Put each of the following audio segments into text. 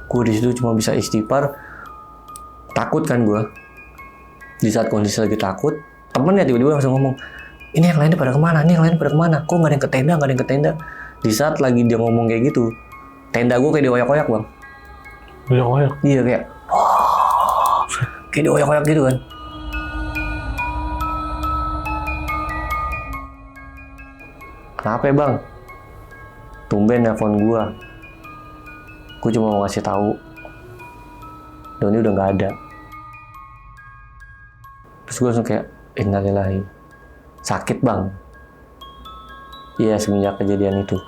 Gue di situ cuma bisa istighfar. Takut kan gue. Di saat kondisi lagi takut, temennya tiba-tiba langsung ngomong, ini yang lainnya pada kemana? Ini yang lainnya pada kemana? Kok nggak ada yang ke tenda? Nggak ada yang ke tenda? Di saat lagi dia ngomong kayak gitu, tenda gue kayak dioyak-oyak bang. Dioyak-oyak? Iya kayak, kayak dioyak-oyak gitu kan. Kenapa ya bang? Tumben nelfon gue. Gue cuma mau ngasih tahu, Doni udah nggak ada. Terus gue langsung kayak, innalillahi. Sakit bang. Iya semenjak kejadian itu.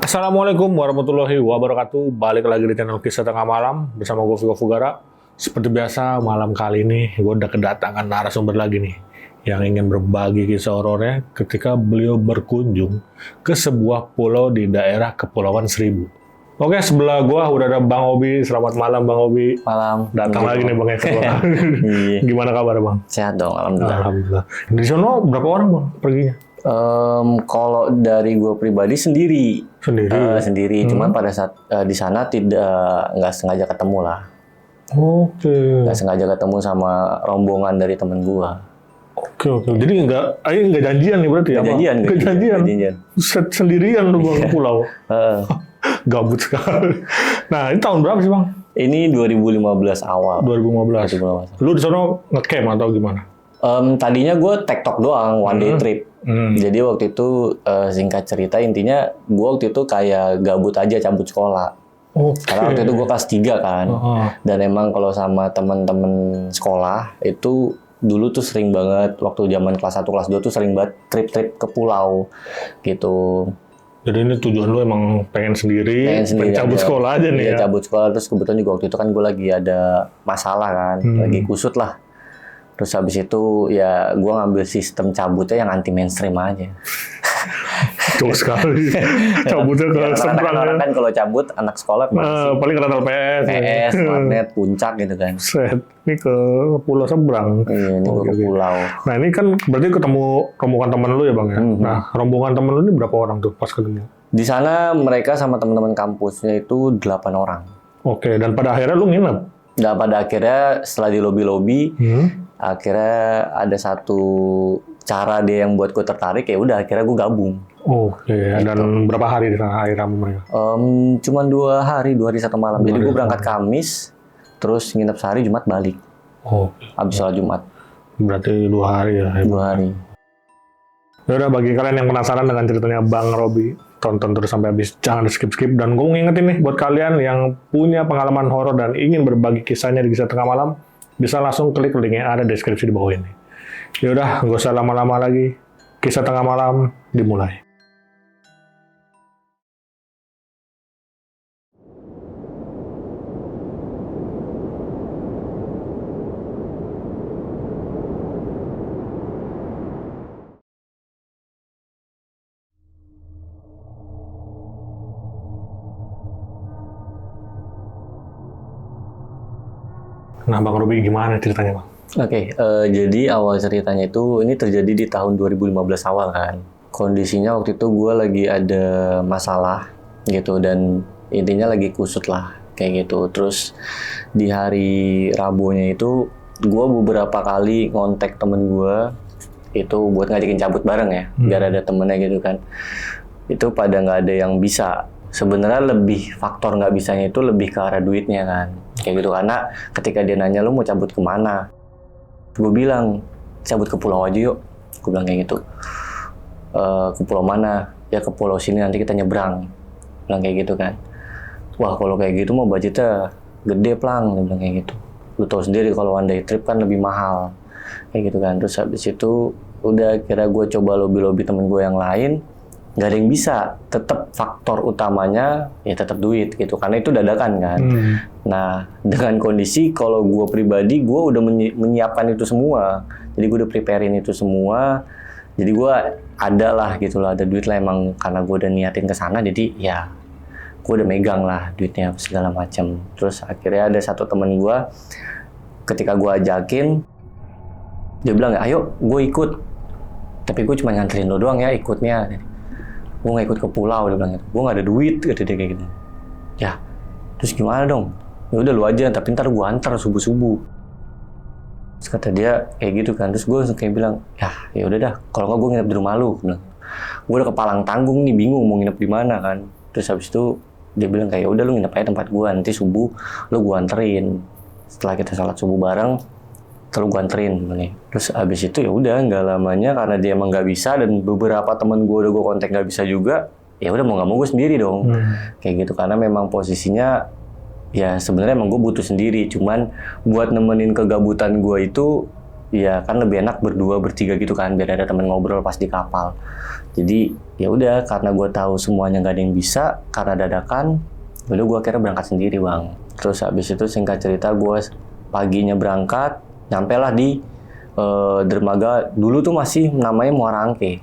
Assalamualaikum warahmatullahi wabarakatuh. Balik lagi di channel Kisah Tengah Malam bersama gue Vigo Fugara. Seperti biasa malam kali ini gue udah kedatangan narasumber lagi nih yang ingin berbagi kisah horornya ketika beliau berkunjung ke sebuah pulau di daerah Kepulauan Seribu. Oke, sebelah gue udah ada Bang Obi. Selamat malam Bang Obi. Malam. Datang lagi nih Bang Eka. Gimana kabar Bang? Sehat dong, alhamdulillah. Alhamdulillah. Di sana berapa orang Bang perginya? Kalau dari gue pribadi sendiri. Sendiri. Cuman pada saat di sana nggak sengaja ketemu lah. Oke. Nggak sengaja ketemu sama rombongan dari temen gue. Oke. Jadi nggak janjian nih berarti ya? Nggak janjian. Sendirian lu Bang ke pulau. Gabut sekali. Nah, ini tahun berapa sih Bang? Ini 2015 awal. 2015. Lu di sana nge-camp atau gimana? Tadinya gue tektok doang, one day trip. Jadi waktu itu singkat cerita intinya gue waktu itu kayak gabut aja cabut sekolah. Karena waktu itu gue kelas 3 kan. Dan emang kalau sama temen-temen sekolah itu dulu tuh sering banget waktu zaman kelas 1 kelas 2 tuh sering banget trip-trip ke pulau gitu. Jadi ini tujuan lu emang pengen sendiri cabut sekolah aja nih ya? Cabut sekolah, terus kebetulan juga waktu itu kan gue lagi ada masalah kan, lagi kusut lah. Terus habis itu ya gue ngambil sistem cabutnya yang anti mainstream aja. Jauh sekali. Cabutnya ke seberang ya. Kan kalau cabut anak sekolah paling kenal PS, warnet, puncak gitu kan. Set. Ini ke pulau seberang. Iya, ini gue ke pulau. Nah ini kan berarti ketemu rombongan teman lu ya Bang ya? Nah rombongan teman lu ini berapa orang tuh pas ketemu? Di sana mereka sama teman-teman kampusnya itu 8 orang. Oke, dan pada akhirnya lu nginep? Dan pada akhirnya setelah di lobi-lobi, akhirnya ada satu cara dia yang buat gue tertarik, ya udah akhirnya gue gabung. Oke, dan berapa hari di sana akhirnya mereka? Cuman 2 hari 1 malam. Jadi gue berangkat Kamis, terus nginep sehari, Jumat balik. Habis sholat Jumat. Berarti 2 hari ya? 2 hari. Ya udah, bagi kalian yang penasaran dengan ceritanya Bang Robi, tonton terus sampai habis, jangan di skip-skip. Dan gue ngingetin nih buat kalian yang punya pengalaman horor dan ingin berbagi kisahnya di Kisah Tengah Malam, bisa langsung klik link yang ada di deskripsi di bawah ini. Ya udah, nggak usah lama-lama lagi. Kisah Tengah Malam dimulai. Nah, Bang Robi gimana ceritanya, Bang? Oke, jadi awal ceritanya itu ini terjadi di tahun 2015 awal kan. Kondisinya waktu itu gue lagi ada masalah gitu dan intinya lagi kusut lah kayak gitu. Terus di hari Rabunya itu gue beberapa kali ngontek temen gue itu buat ngajakin cabut bareng ya, biar ada temennya gitu kan. Itu pada nggak ada yang bisa. Sebenarnya lebih faktor nggak bisanya itu lebih ke arah duitnya kan, kayak gitu. Karena ketika dia nanya lu mau cabut kemana, gue bilang cabut ke pulau aja yuk, gue bilang kayak gitu. Ke pulau mana? Ya ke pulau sini, nanti kita nyebrang, bilang kayak gitu kan. Wah kalau kayak gitu mau budgetnya gede plang, dia bilang kayak gitu. Lu tahu sendiri kalau one day trip kan lebih mahal, kayak gitu kan. Terus habis itu udah kira gue coba lobby temen gue yang lain. Nggak ada yang bisa, tetap faktor utamanya ya tetap duit gitu, karena itu dadakan kan. Nah dengan kondisi kalau gue pribadi gue udah menyiapkan itu semua, jadi gue udah preparein itu semua, jadi gue ada lah gitu lah, ada duit lah emang karena gue udah niatin ke sana, jadi ya gue udah megang lah duitnya segala macam. Terus akhirnya ada satu temen gue ketika gue ajakin, dia bilang, ayo gue ikut, tapi gue cuma nganterin lo doang ya ikutnya, gue nggak ikut ke pulau, dia bilang gitu. Gue nggak ada duit, kata dia kayak gitu. Ya terus gimana dong? Ya udah lu aja, tapi ntar gue antar subuh. Terus kata dia kayak gitu kan, terus gue langsung kayak bilang, ya udah dah, kalau nggak gue nginep di rumah lu. Gue udah ke Palang Tanggung nih, bingung mau nginep di mana kan. Terus habis itu dia bilang kayak udah lu nginep aja tempat gue, nanti subuh lu gue anterin. Setelah kita sholat subuh bareng, terus gue anterin. Terus habis itu ya udah, nggak lamanya karena dia emang nggak bisa dan beberapa teman gue udah gue kontak nggak bisa juga, ya udah mau nggak mau gue sendiri dong. Kayak gitu, karena memang posisinya ya sebenarnya emang gue butuh sendiri, cuman buat nemenin kegabutan gue itu ya kan lebih enak berdua bertiga gitu kan, biar ada temen ngobrol pas di kapal. Jadi ya udah, karena gue tahu semuanya nggak ada yang bisa karena dadakan, udah gue akhirnya berangkat sendiri bang. Terus habis itu singkat cerita gue paginya berangkat, nyampe lah di dermaga, dulu tuh masih namanya Muara Angke.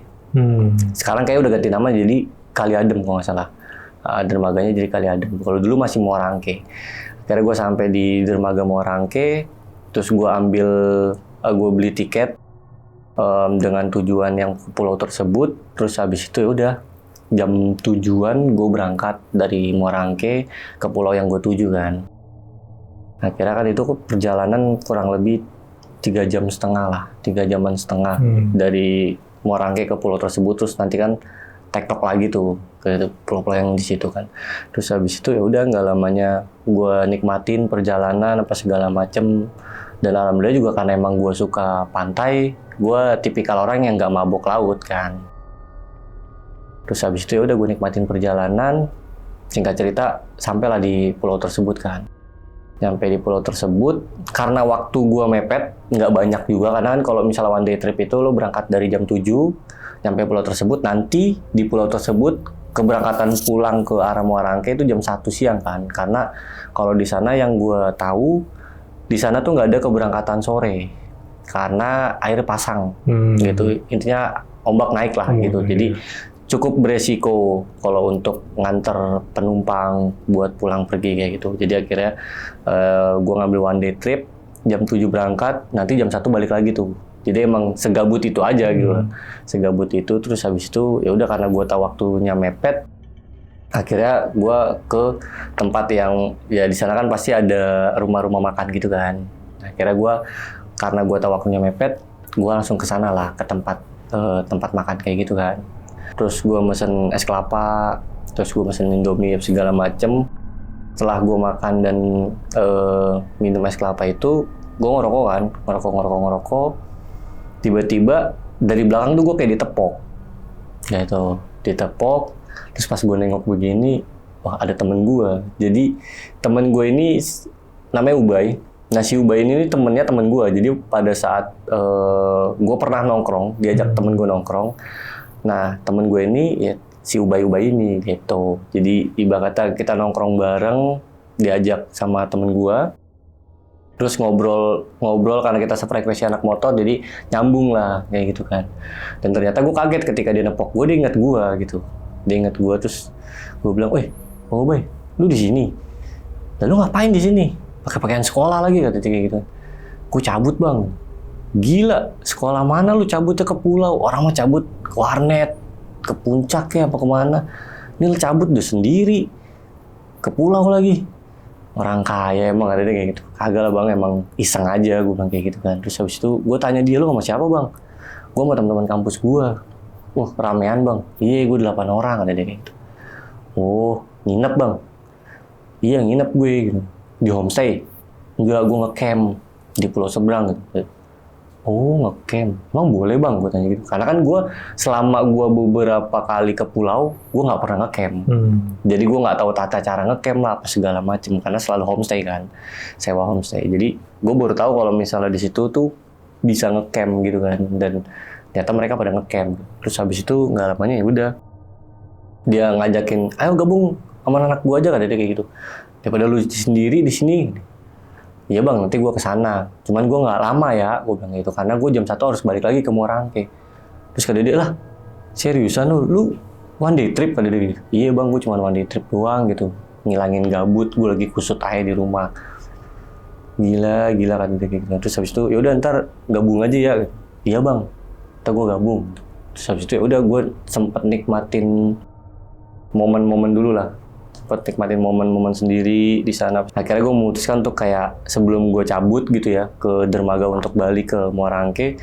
Sekarang kayak udah ganti nama jadi Kali Adem kalau nggak salah. Dermaganya jadi Kali Adem. Kalau dulu masih Muara Angke. Akhirnya gue sampai di dermaga Muara Angke, terus gue beli tiket dengan tujuan yang ke pulau tersebut. Terus habis itu ya udah jam tujuan gue berangkat dari Muara Angke ke pulau yang gue tuju kan. Akhirnya kan itu perjalanan kurang lebih 3,5 jam lah, 3 jaman setengah dari Muara Angke ke pulau tersebut. Terus nanti kan tektok lagi tuh ke pulau-pulau yang di situ kan. Terus habis itu ya udah, nggak lamanya gue nikmatin perjalanan apa segala macem. Dan alhamdulillah juga karena emang gue suka pantai, gue tipikal orang yang nggak mabok laut kan. Terus habis itu ya udah gue nikmatin perjalanan. Singkat cerita sampailah di pulau tersebut kan. Nyampe di pulau tersebut, karena waktu gue mepet nggak banyak juga, karena kan kalau misalnya one day trip itu lo berangkat dari jam 7, nyampe pulau tersebut, nanti di pulau tersebut keberangkatan pulang ke arah Muara Angke itu jam 1 siang kan. Karena kalau di sana yang gue tahu, di sana tuh nggak ada keberangkatan sore karena air pasang gitu, intinya ombak naik lah gitu. Jadi cukup beresiko kalau untuk nganter penumpang buat pulang pergi kayak gitu. Jadi akhirnya gue ngambil one day trip, jam 7 berangkat, nanti jam 1 balik lagi tuh. Jadi emang segabut itu aja gitu. Segabut itu. Terus habis itu ya udah, karena gue tahu waktunya mepet, akhirnya gue ke tempat yang ya di sana kan pasti ada rumah-rumah makan gitu kan. Akhirnya karena gue tahu waktunya mepet, gue langsung ke sana lah, ke tempat makan kayak gitu kan. Terus gue mesen es kelapa, terus gue mesen Indomie segala macem. Setelah gue makan dan minum es kelapa itu, gue ngerokok kan, ngerokok. Tiba-tiba dari belakang tuh gue kayak ditepok, gitu, ditepok. Terus pas gue nengok begini, wah ada temen gue. Jadi temen gue ini namanya Ubay. Nah si Ubay ini temennya temen gue. Jadi pada saat gue pernah nongkrong, diajak temen gue nongkrong. Nah temen gue ini ya si Ubay ini gitu. Jadi ibarat kata kita nongkrong bareng, diajak sama temen gue. Terus ngobrol karena kita sefrekuensi anak motor, jadi nyambung lah kayak gitu kan. Dan ternyata gue kaget ketika dia nepok gue, dia ingat gue gitu. Dia ingat gue, terus gue bilang, "Weh, Bang Ubay, lu di sini? Dan lu ngapain di sini? Pakai pakaian sekolah lagi," kata dia kayak gitu. "Gue cabut bang." "Gila, sekolah mana lu cabutnya ke pulau? Orang mah cabut ke warnet, ke puncak ya apa kemana? Ini lu cabut udah sendiri, ke pulau lagi. Orang kaya emang," ada kayak gitu. "Kagak lah bang, emang iseng aja," gue bilang kayak gitu kan. Terus habis itu gue tanya dia, "Lu sama siapa bang?" "Gue sama teman-teman kampus gue." "Wah ramean bang." "Iya, gue 8 orang," ada dia kayak gitu. "Oh, nginep bang?" "Iya nginep gue gitu." "Di homestay?" "Enggak, gue ngecamp di pulau seberang gitu." "Oh ngecamp, emang boleh bang?" Gue tanya gitu. Karena kan gue selama gue beberapa kali ke pulau, gue nggak pernah ngecamp. Jadi gue nggak tahu tata cara ngecamp lah apa segala macem, karena selalu homestay kan, sewa homestay. Jadi gue baru tahu kalau misalnya di situ tuh bisa ngecamp gitu kan. Dan ternyata mereka pada ngecamp. Terus habis itu nggak lamanya ya udah, dia ngajakin, "Ayo gabung sama anak gue aja," kata dia kayak gitu. "Daripada lu sendiri di sini." "Iya bang, nanti gue kesana. Cuman gue nggak lama ya," gue bilang gitu. "Karena gue jam 1 harus balik lagi ke Muara Angke." Terus kata dia, "Lah, seriusan lu one day trip?" Kata dia gitu. "Iya bang, gue cuma one day trip doang gitu. Ngilangin gabut, gue lagi kusut aja di rumah." gila kata dia kayak gitu. Terus habis itu ya udah ntar gabung aja ya. Iya bang, ntar gue gabung. Terus habis itu ya udah gue sempet nikmatin momen-momen dulu lah, sempet nikmatin momen-momen sendiri di sana. Akhirnya gue memutuskan untuk kayak sebelum gue cabut gitu ya ke dermaga untuk balik ke Muara Angke,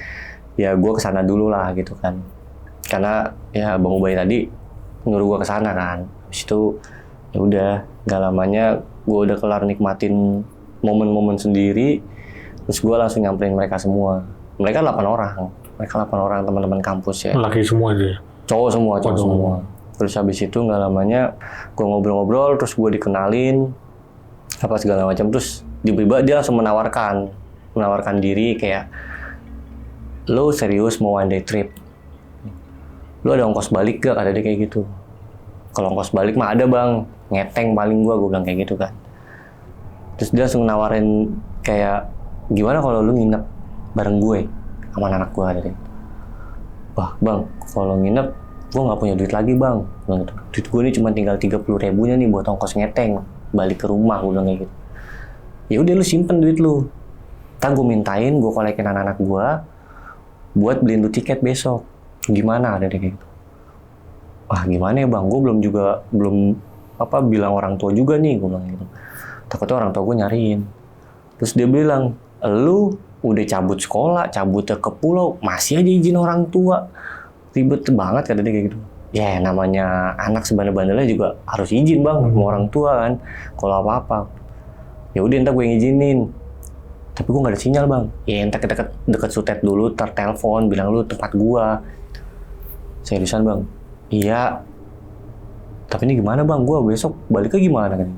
ya gue kesana dulu lah gitu kan. Karena ya Bang Ubay tadi nyuruh gue kesana kan. Habis itu ya udah, gak lamanya gue udah kelar nikmatin momen-momen sendiri, terus gue langsung nyamperin mereka semua. Mereka 8 orang teman-teman kampus ya. Laki semua aja. Cowok semua. Terus habis itu nggak lamanya gue ngobrol-ngobrol, terus gue dikenalin apa segala macam. Terus tiba-tiba dia langsung menawarkan diri kayak, lo serius mau one day trip? Lo ada ongkos balik gak? Kata dia kayak gitu. Kalau ongkos balik mah ada bang, ngeteng paling gue bilang kayak gitu kan. Terus dia langsung nawarin kayak, gimana kalau lo nginep bareng gue sama anak gue? Kata dia. Wah bang, kalau nginep gue nggak punya duit lagi bang, bilang gitu. Duit gue ini cuma tinggal 30.000 nih buat ongkos ngeteng balik ke rumah, gue bilang kayak gitu. Ya udah lu simpen duit lu, ntar gue mintain, gue kolekin anak-anak gue buat beliin lu tiket besok. Gimana? Ada kayak gitu. Wah gimana ya bang, gue belum bilang orang tua juga nih, gue bilang gitu. Takutnya orang tua gue nyariin. Terus dia bilang, lu udah cabut sekolah, cabut ke pulau, masih aja izin orang tua. Ribet banget kata dia kayak gitu. Ya namanya anak sebandel-bandelnya juga harus izin bang sama orang tua kan, kalau apa-apa. Ya udah entar gue ngizinin, tapi gue nggak ada sinyal bang. Ya entar kita deket Sutet dulu, telepon bilang lu tempat gua. Seriusan bang? Iya. Tapi ini gimana bang? Gua besok baliknya gimana kan?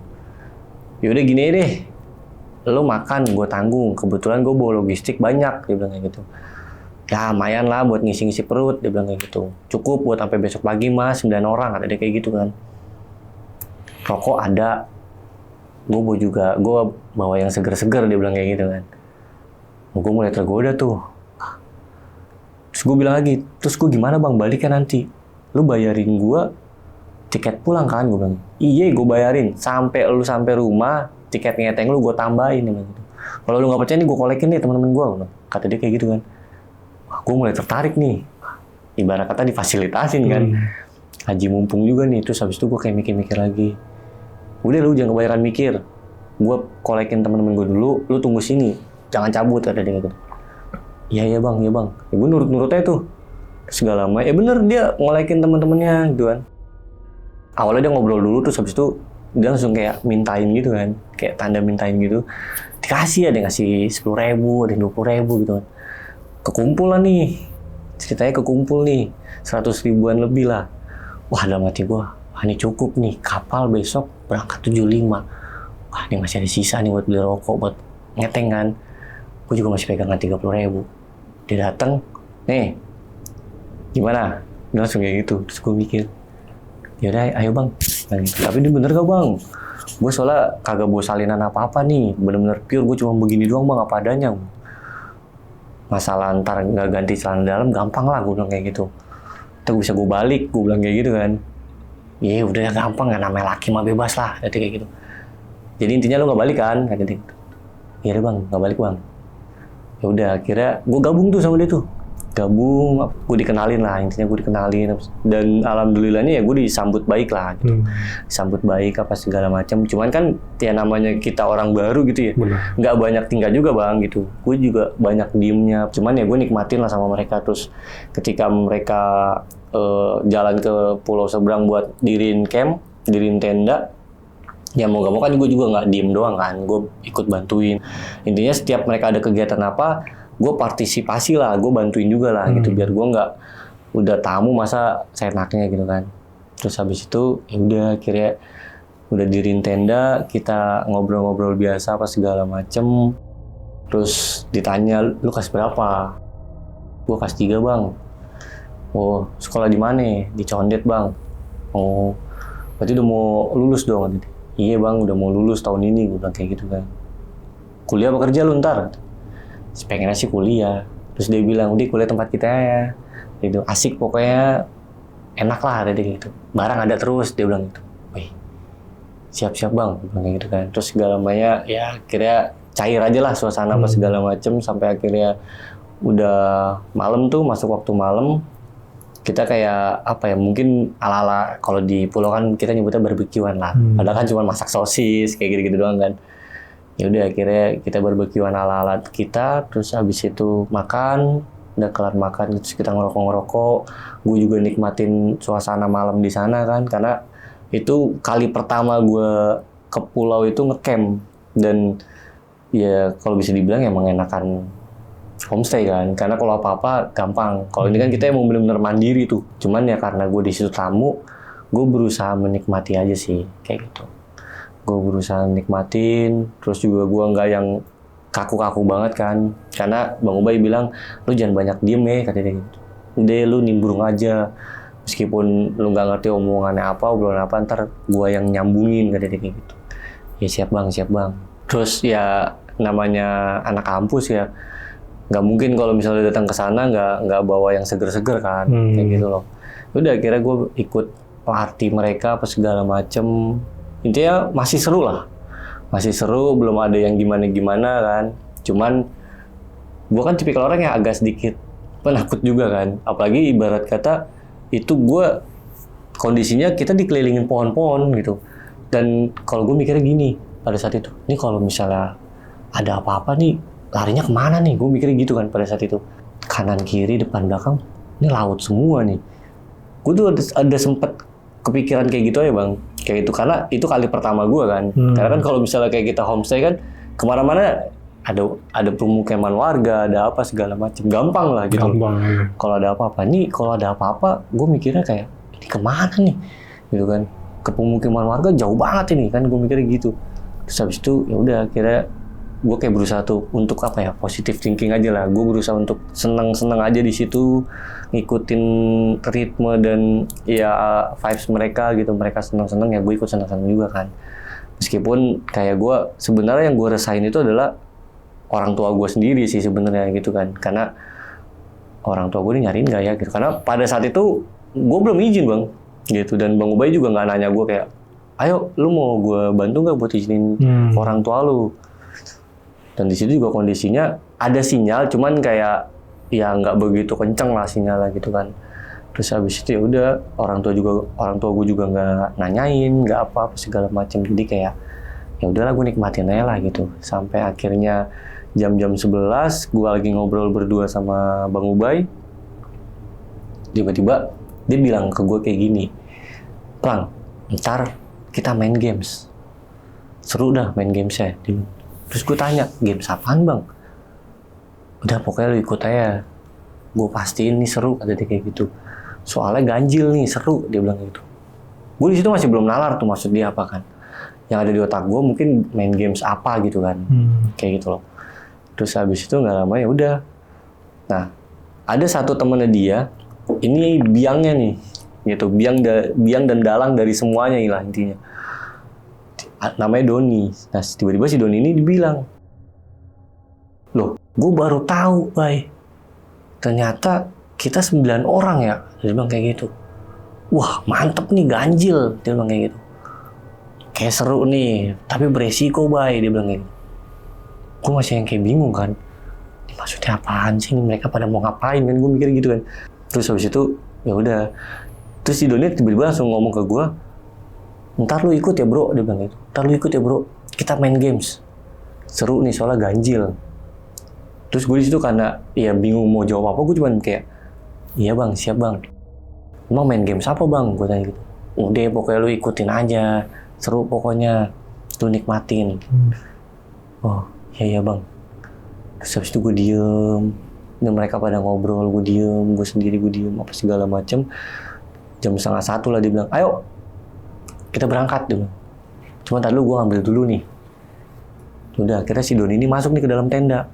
Ya udah gini deh, lu makan gue tanggung. Kebetulan gue bawa logistik banyak, dia bilang kayak gitu. Ya lumayan lah buat ngisi-ngisi perut, dia bilang kayak gitu. Cukup buat sampai besok pagi mas, 9 orang, kata dia kayak gitu kan. Rokok ada, gue bawa yang seger-seger, dia bilang kayak gitu kan. Gue mulai tergoda tuh. Terus gue bilang lagi, terus gue gimana bang baliknya nanti? Lu bayarin gue tiket pulang kan? Gue bilang, iya gue bayarin. Sampai rumah, tiket ngeteng lu gue tambahin. Gitu. Kalau lu gak percaya nih gue kolekin nih teman-teman gue. Kata dia kayak gitu kan. Gue mulai tertarik nih, ibarat kata difasilitasin kan, haji mumpung juga nih. Terus habis itu gue kayak mikir-mikir lagi, udah lu jangan kebanyakan mikir, gue kolekin temen-temen gue dulu, lu tunggu sini, jangan cabut, kata dia gitu. Iya bang, ya gue nurut aja tuh. Segala lama, ya bener dia ngolekin temen-temennya gitu kan. Awalnya dia ngobrol dulu, terus habis itu dia langsung kayak mintain gitu kan, kayak tanda mintain gitu. Dikasih, ada yang ngasih 10.000, ada yang 20.000 gitu kan. Kekumpul lah nih, ceritanya kekumpul nih, 100 ribuan lebih lah. Wah dalam hati gue, wah ini cukup nih, kapal besok berangkat 75. Wah ini masih ada sisa nih buat beli rokok, buat ngeteng kan. Gue juga masih pegangan 30.000. Dia datang, nih, gimana? Dia langsung kayak gitu, terus gue mikir, yaudah ayo bang. Nah, gitu. Tapi ini bener gak bang? Gue soalnya kagak bawa salinan apa-apa nih, bener-bener pure, gue cuma begini doang bang, apa adanya. Masalah ntar nggak ganti celana dalam gampang lah, gue bilang kayak gitu. Terus bisa gue balik, gue bilang kayak gitu kan. Iya udah gampang, nggak namanya laki mah bebas lah, jadi kayak gitu. Jadi intinya lu nggak balik kan, kayak gitu. Iya bang, nggak balik bang. Ya udah, akhirnya gue gabung tuh sama dia tuh. Gabung, gue dikenalin lah, intinya gue dikenalin. Dan alhamdulillahnya ya gue disambut baik lah gitu. Disambut baik apa segala macam. Cuman kan ya namanya kita orang baru gitu ya. Nggak banyak tinggal juga bang gitu. Gue juga banyak diemnya. Cuman ya gue nikmatin lah sama mereka. Terus ketika mereka jalan ke pulau seberang buat diriin camp, diriin tenda, ya mau gak mau kan gue juga nggak diem doang kan. Gue ikut bantuin. Intinya setiap mereka ada kegiatan apa, gue partisipasi lah, gue bantuin juga lah gitu, biar gue nggak udah tamu masa seenaknya gitu kan. Terus habis itu ya udah akhirnya udah diriin tenda, kita ngobrol-ngobrol biasa apa segala macem. Terus ditanya, lu kelas berapa? Gue kelas 3 bang. Oh sekolah di mana? Di Condet bang. Oh berarti udah mau lulus dong? Iya bang udah mau lulus tahun ini, gue bilang kayak gitu kan. Kuliah apa kerja lu ntar? Pengennya sih kuliah. Terus dia bilang, udah kuliah tempat kita ya. Gitu. Asik pokoknya, enak lah ada gitu. Barang ada terus, dia bilang gitu. Wih, siap-siap bang, bilang gitu kan. Terus segala macamnya, ya akhirnya cair aja lah suasana apa segala macem, sampai akhirnya udah malam tuh, masuk waktu malam, kita kayak apa ya, mungkin ala-ala kalau di pulau kan kita nyebutnya barbekyuan lah. Padahal kan cuma masak sosis kayak gitu-gitu doang kan. Ya udah akhirnya kita barbekyuan ala-ala kita, terus habis itu makan, udah kelar makan terus kita ngerokok-ngerokok. Gue juga nikmatin suasana malam di sana kan, karena itu kali pertama gue ke pulau itu ngecamp, dan ya kalau bisa dibilang emang enakan homestay kan, karena kalau apa-apa gampang. Kalau ini kan kita emang benar-benar mandiri tuh. Cuman ya karena gue di situ tamu, gue berusaha menikmati aja sih kayak gitu. Gue berusaha nikmatin, terus juga gue nggak yang kaku-kaku banget kan. Karena Bang Ubay bilang, lu jangan banyak diem ya katanya gitu. Udah lu nimbrung aja. Meskipun lu nggak ngerti omongannya apa, obrolan apa, ntar gue yang nyambungin katanya kayak gitu. Ya siap bang. Terus ya namanya anak kampus ya, nggak mungkin kalau misalnya datang ke sana nggak bawa yang seger-seger kan, kayak gitu loh. Udah akhirnya gue ikut party mereka apa segala macem. Intinya masih seru lah, masih seru, belum ada yang gimana-gimana kan. Cuman gue kan tipikal orang yang agak sedikit penakut juga kan, apalagi ibarat kata itu gue kondisinya kita dikelilingin pohon-pohon gitu. Dan kalau gue mikirnya gini pada saat itu, ini kalau misalnya ada apa-apa nih, larinya kemana nih? Gue mikirnya gitu kan pada saat itu. Kanan, kiri, depan, belakang, ini laut semua nih. Gue tuh ada sempet kepikiran kayak gitu ya bang. Kayak itu, karena itu kali pertama gue kan. Karena kan kalau misalnya kayak kita homestay kan, kemana-mana ada pemukiman warga, ada apa segala macam. Gampang lah gitu. Kalau ada apa-apa. Nih kalau ada apa-apa, gue mikirnya kayak, ini kemana nih? Gitu kan. Ke pemukiman warga jauh banget ini kan. Gue mikirnya gitu. Terus habis itu ya udah akhirnya gue kayak berusaha tuh untuk apa ya, positive thinking aja lah. Gue berusaha untuk seneng-seneng aja di situ, ngikutin ritme dan ya vibes mereka gitu. Mereka seneng-seneng ya gue ikut seneng-seneng juga kan. Meskipun kayak gue sebenarnya yang gue rasain itu adalah orang tua gue sendiri sih sebenarnya gitu kan. Karena orang tua gue ini nyariin gak ya gitu. Karena pada saat itu gue belum izin bang gitu, dan Bang Ubay juga nggak nanya gue kayak, ayo lu mau gue bantu nggak buat izinin orang tua lu. Dan di situ juga kondisinya ada sinyal, cuman kayak ya nggak begitu kenceng lah sinyalnya gitu kan. Terus habis itu ya udah orang tua gue juga nggak nanyain, nggak apa segala macam. Jadi kayak ya udahlah gue nikmatin aja lah gitu. Sampai akhirnya jam-jam 11 gue lagi ngobrol berdua sama Bang Ubay. Tiba-tiba dia bilang ke gue kayak gini, Plang, ntar kita main games. Seru dah main gamesnya. Terus gue tanya, games apaan bang? Udah pokoknya lu ikut aja. Gue pastiin nih seru, kata dia kayak gitu. Soalnya ganjil nih, seru, dia bilang gitu. Gue di situ masih belum nalar tuh maksud dia apa kan. Yang ada di otak gue mungkin main games apa gitu kan. Kayak gitu loh. Terus habis itu nggak lama ya udah. Nah, ada satu temennya dia, ini biangnya nih, gitu. Biang dan dalang dari semuanya lah intinya. Namanya Doni. Nah, tiba-tiba si Doni ini dibilang, loh, gue baru tahu, Bay. Ternyata kita 9 orang ya. Dia bilang kayak gitu. Wah, mantep nih, ganjil. Dia bilang kayak gitu. Kayak seru nih, tapi beresiko, Bay. Dia bilang kayak gitu. Gue masih yang kayak bingung kan. Maksudnya apaan sih? Mereka pada mau ngapain kan? Gue mikir gitu kan. Terus habis itu, ya udah. Terus si Doni tiba-tiba langsung ngomong ke gue, ntar lu ikut ya bro, dia bilang gitu. Ntar lu ikut ya bro, kita main games. Seru nih soalnya ganjil. Terus gue di situ karena ya bingung mau jawab apa, gue cuman kayak, iya bang, siap bang. Emang main games apa bang? Gue tanya gitu. Udah pokoknya lu ikutin aja, seru pokoknya, lu nikmatin. Oh iya bang. Terus habis itu gue diem, dan mereka pada ngobrol, gue diem, gue sendiri gue diem, apa segala macem. Jam 12:30 lah dia bilang, ayo kita berangkat dulu. Cuma tadi gue ngambil dulu nih. Udah akhirnya si Doni ini masuk nih ke dalam tenda.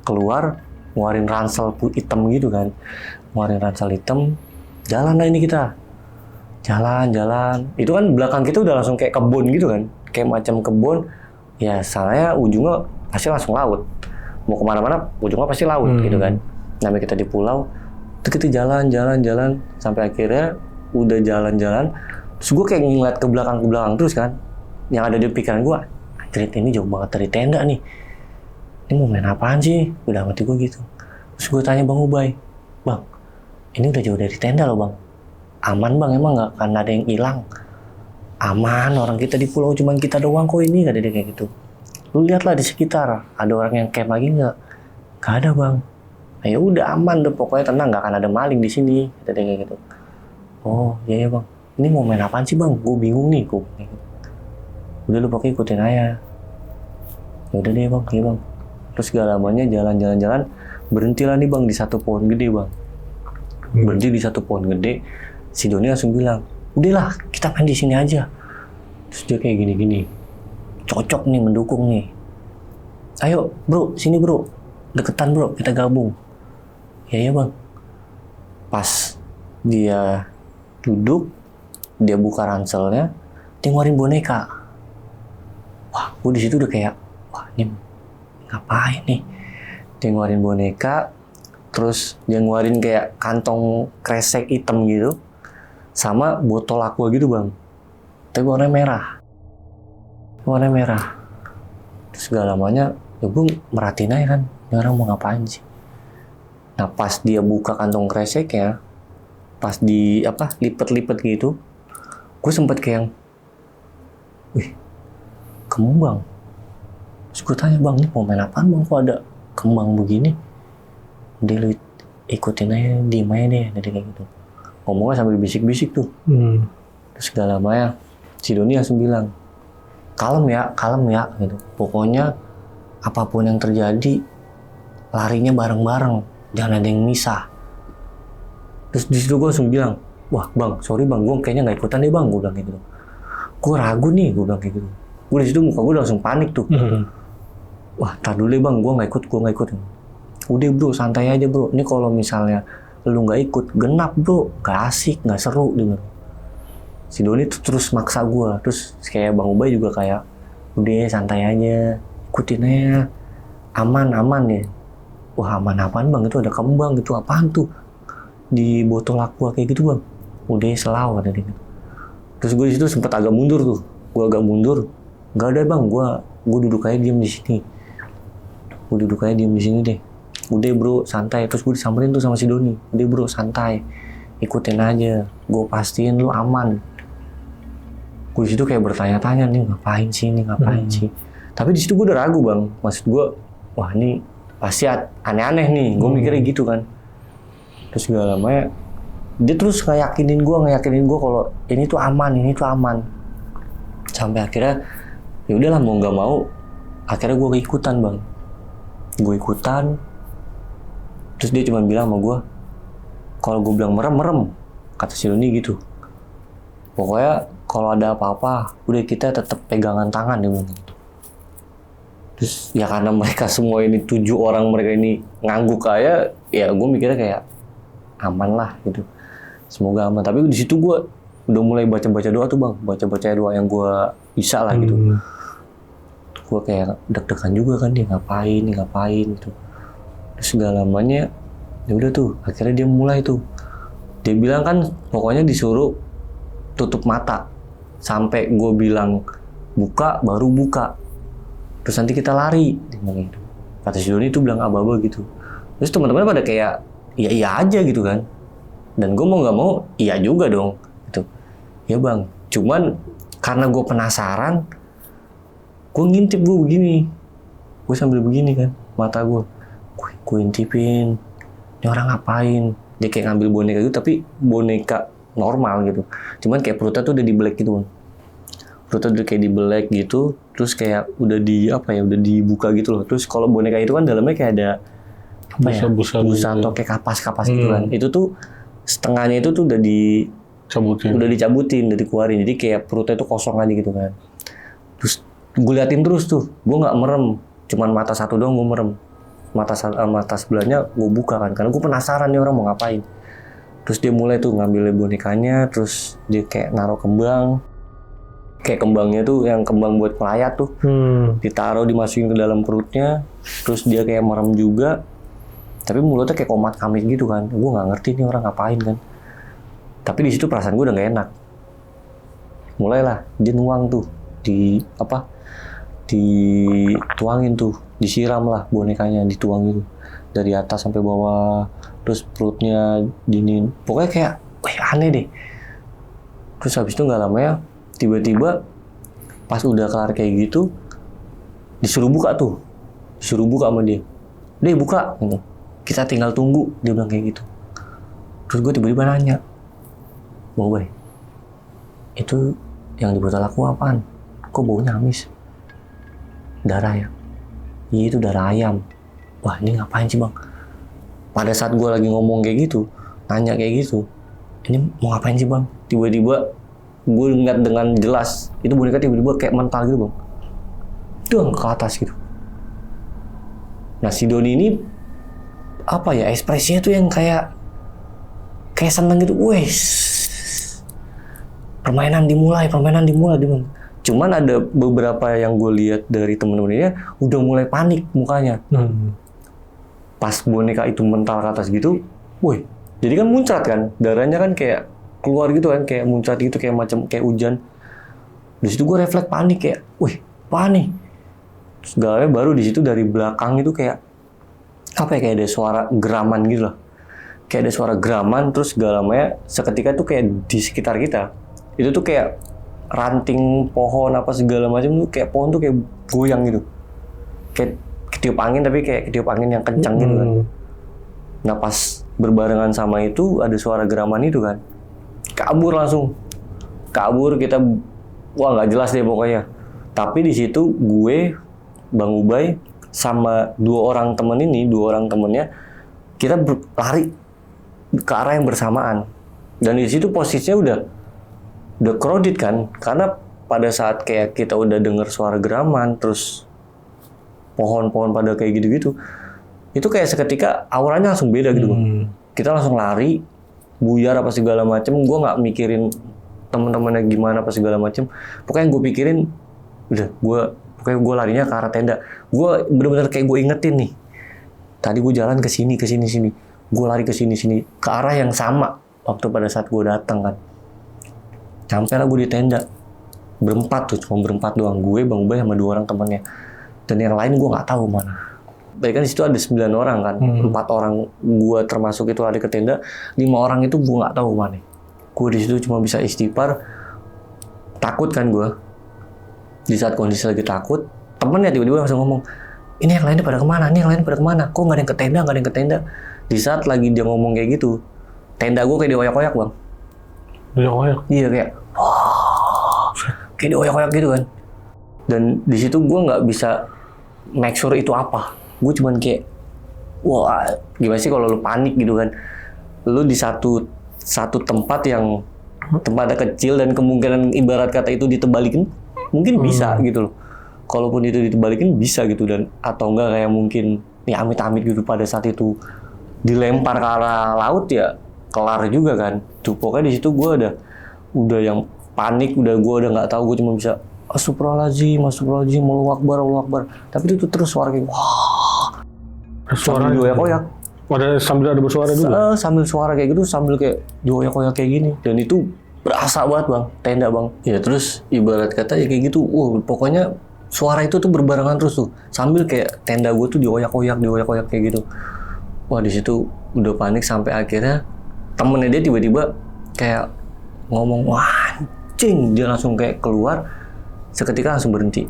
Keluar, ngeluarin ransel hitam gitu kan. Ngeluarin ransel hitam, jalan lah ini kita. Jalan. Itu kan belakang kita udah langsung kayak kebun gitu kan. Kayak macam kebun. Ya salahnya ujungnya pasti langsung laut. Mau kemana-mana ujungnya pasti laut gitu kan. Namanya kita di pulau. Terus kita jalan. Sampai akhirnya udah jalan. Terus gue kayak ngeliat ke belakang terus kan. Yang ada di pikiran gue, Grid ini jauh banget dari tenda nih. Ini mau main apaan sih? Udah mati gue gitu. Terus gue tanya Bang Ubay, Bang, ini udah jauh dari tenda loh Bang. Aman Bang, emang nggak akan ada yang hilang? Aman, orang kita di pulau cuman kita doang kok ini, kata dia kayak gitu. Lu lihatlah di sekitar, ada orang yang camp lagi nggak? Nggak ada Bang. Nah, ya udah aman deh, pokoknya tenang, nggak akan ada maling di sini, kata dia kayak gitu. Oh iya ya Bang, ini mau main apaan sih Bang? Gue bingung nih, gue. Udah lu pokoknya ikutin aja. Ya udah deh Bang, iya Bang. Terus gak lamanya jalan-jalan berhentilah nih Bang di satu pohon gede Bang. Berhenti di satu pohon gede. Si Doni langsung bilang, udahlah kita main di sini aja. Terus dia kayak gini-gini, cocok nih, mendukung nih. Ayo bro, sini bro, deketan bro, kita gabung. Ya Bang. Pas dia duduk, dia buka ranselnya, dia ngeluarin boneka. Wah, gue di situ udah kayak, wah ini ngapain nih? Dia ngeluarin boneka, terus dia ngeluarin kayak kantong kresek hitam gitu, sama botol aqua gitu Bang. Tapi warnanya merah. Terus gak lamanya, ya gue merhatiin aja kan, ini orang mau ngapain sih? Nah pas dia buka kantong kreseknya, pas di lipet-lipet gitu, gue sempet kayak, wih, kembang. Terus gue tanya, Bang, ini mau main apaan Bang? Kok ada kembang begini? Dia lu ikutin aja, diem aja deh, dari kayak gitu. Ngomongnya sambil bisik-bisik tuh. Terus gak lama ya, si Doni langsung bilang, kalem ya, gitu. Pokoknya apapun yang terjadi, larinya bareng-bareng, jangan ada yang misah. Terus di situ gue langsung bilang, wah Bang, sorry Bang, gue kayaknya nggak ikutan deh Bang, gue bilang gitu. Gue ragu nih, gue bilang kayak gitu. Gue di situ muka gue langsung panik tuh. Wah, tar dulu deh Bang, gue nggak ikut. Udah bro, santai aja bro. Ini kalau misalnya lu nggak ikut, genap bro, nggak asik, nggak seru gitu. Si Doni tuh terus maksa gue, terus kayak Bang Ubay juga kayak, udah santai aja, ikutin aja, aman ya. Wah aman apaan Bang, itu ada kembang gitu, apaan tuh di botol aqua kayak gitu Bang. Udah selaw ada gitu. Terus gue di situ sempet agak mundur tuh, nggak ada Bang, gue duduk aja diem di sini. Deh. Udah bro, santai. Terus gue disamperin tuh sama si Doni. Udah bro, santai. Ikutin aja. Gue pastiin lu aman. Gue di situ kayak bertanya-tanya nih, ngapain sih? Tapi di situ gue udah ragu Bang. Maksud gue, wah ini pasti aneh-aneh nih. Gue mikirnya gitu kan. Terus gak lama ya, dia terus ngeyakinin gue kalau ini tuh aman. Sampai akhirnya, ya udahlah mau nggak mau, akhirnya gue ikutan Bang. Terus dia cuma bilang sama gue, kalau gue bilang merem, kata si Doni gitu. Pokoknya kalau ada apa-apa, udah kita tetap pegangan tangan, dia bilang gitu. Terus ya karena mereka semua ini 7 orang mereka ini ngangguk aja, ya gue mikirnya kayak aman lah gitu. Semoga aman. Tapi di situ gue udah mulai baca-baca doa tuh Bang, baca doa yang gue bisa lah gitu. Gue kayak deg-degan juga kan, dia ngapain gitu. Terus gak lamanya ya udah tuh, akhirnya dia mulai tuh. Dia bilang kan pokoknya disuruh tutup mata sampai gue bilang buka baru buka. Terus nanti kita lari, dia bilang gitu. Kata si Doni itu bilang aba-aba gitu. Terus teman-teman pada kayak iya aja gitu kan. Dan gue mau nggak mau iya juga dong gitu. Ya Bang, cuman karena gue penasaran, gue ngintip begini. Gue sambil begini kan, mata gue intipin. Ini orang ngapain? Dia kayak ngambil boneka gitu, tapi boneka normal gitu. Cuman kayak perutnya tuh udah dibelek gitu. Perutnya udah kayak dibelek gitu, terus kayak udah dibuka gitu loh. Terus kalau boneka itu kan dalamnya kayak ada busa atau kayak kapas gitu kan. Itu tuh setengahnya itu tuh udah dicabutin, udah dikeluarin. Jadi kayak perutnya tuh kosong aja gitu kan. Terus gue liatin terus tuh, gue nggak merem, cuman mata satu doang gue merem. Mata sebelahnya gue buka kan, karena gue penasaran nih orang mau ngapain. Terus dia mulai tuh ngambil bonekanya, terus dia kayak naruh kembang. Kayak kembangnya tuh yang kembang buat melayat tuh. Ditaruh, dimasukin ke dalam perutnya. Terus dia kayak merem juga. Tapi mulutnya kayak komat kamit gitu kan. Gue nggak ngerti nih orang ngapain kan. Tapi di situ perasaan gue udah nggak enak. Mulailah dia nuang tuh di dituangin tuh, disiram lah bonekanya, dituangin dari atas sampai bawah, terus perutnya dingin, pokoknya kayak aneh deh. Terus habis itu nggak lama ya, tiba-tiba pas udah kelar kayak gitu, disuruh buka sama dia. Deh buka, gitu. Kita tinggal tunggu, dia bilang kayak gitu. Terus gue tiba-tiba nanya, Bang Ubay, itu yang di botol aku apaan? Kok baunya amis? Darah ya? Iya itu darah ayam. Wah ini ngapain sih bang? Pada saat gue lagi ngomong kayak gitu, nanya kayak gitu, ini mau ngapain sih bang? Tiba-tiba gue ingat dengan jelas, itu boneka tiba-tiba kayak mental gitu bang. Dang ke atas gitu. Nah si Doni ini, apa ya, ekspresinya tuh yang kayak seneng gitu. Wes, permainan dimulai bang. Cuman ada beberapa yang gue lihat dari temen-temennya udah mulai panik mukanya. Pas boneka itu mental ke atas gitu, woi, jadi kan muncrat kan, darahnya kan kayak keluar gitu kan, kayak muncrat gitu, kayak macam kayak hujan. Di situ gue refleks panik kayak, wih, panik. Segalanya baru di situ dari belakang itu kayak apa ya, kayak ada suara geraman gitu lah. Kayak ada suara geraman, terus segalanya seketika tuh kayak di sekitar kita. Itu tuh kayak ranting pohon apa segala macam tuh kayak pohon tuh kayak goyang gitu, kayak ketiup angin, tapi kayak ketiup angin yang kencang gitu kan. Nah pas berbarengan sama itu ada suara geraman itu kan, kabur kita, wah nggak jelas deh pokoknya. Tapi di situ gue, Bang Ubay sama dua orang temennya kita lari ke arah yang bersamaan, dan di situ posisinya udah crowded kan, karena pada saat kayak kita udah dengar suara geraman, terus pohon-pohon pada kayak gitu-gitu, itu kayak seketika auranya langsung beda gitu bang. Kita langsung lari, buyar apa segala macem. Gue nggak mikirin teman-temannya gimana apa segala macem. Pokoknya gue pikirin, gue larinya ke arah tenda. Gue bener-bener kayak gue ingetin nih, tadi gue jalan ke sini. Gue lari ke sini ke arah yang sama waktu pada saat gue datang kan. Sampai lah gue di tenda, cuma berempat doang, gue, Bang Ubay sama 2 orang temannya, dan yang lain gue nggak tahu mana. Baik kan di situ ada 9 orang kan, 4 orang gue termasuk itu lari ke tenda, 5 orang itu gue nggak tahu mana. Gue di situ cuma bisa istighfar, takut kan gue. Di saat kondisi lagi takut, temennya tiba-tiba langsung ngomong, ini yang lainnya pada kemana? Kok nggak ada yang ke tenda? Di saat lagi dia ngomong kayak gitu, tenda gue kayak dioyak-oyak bang. Iya kayak dioyak-oyak gitu kan. Dan di situ gue nggak bisa make sure itu apa. Gue cuman kayak, wah gimana sih kalau lu panik gitu kan. Lu di satu tempat yang tempatnya kecil dan kemungkinan ibarat kata itu ditebalikin mungkin bisa gitu loh. Kalaupun itu ditebalikin bisa gitu, dan atau enggak kayak mungkin ya amit-amit gitu pada saat itu dilempar ke arah laut ya kelar juga kan. Tuh pokoknya di situ gue udah yang panik, gue udah nggak tahu, gue cuma bisa astagfirullahaladzim, Allahu Akbar. Tapi itu terus suara kayak wah, suara dioyak-oyak. Sambil ada bersuara juga. Sambil suara kayak gitu, sambil kayak dioyak-oyak kayak gini, dan itu berasa banget bang, tenda bang. Ya terus ibarat kata ya kayak gitu, pokoknya suara itu tuh berbarengan terus tuh, sambil kayak tenda gue tuh dioyak-oyak kayak gitu. Wah di situ udah panik sampai akhirnya temennya dia tiba-tiba kayak ngomong, wah anjing, dia langsung kayak keluar, seketika langsung berhenti.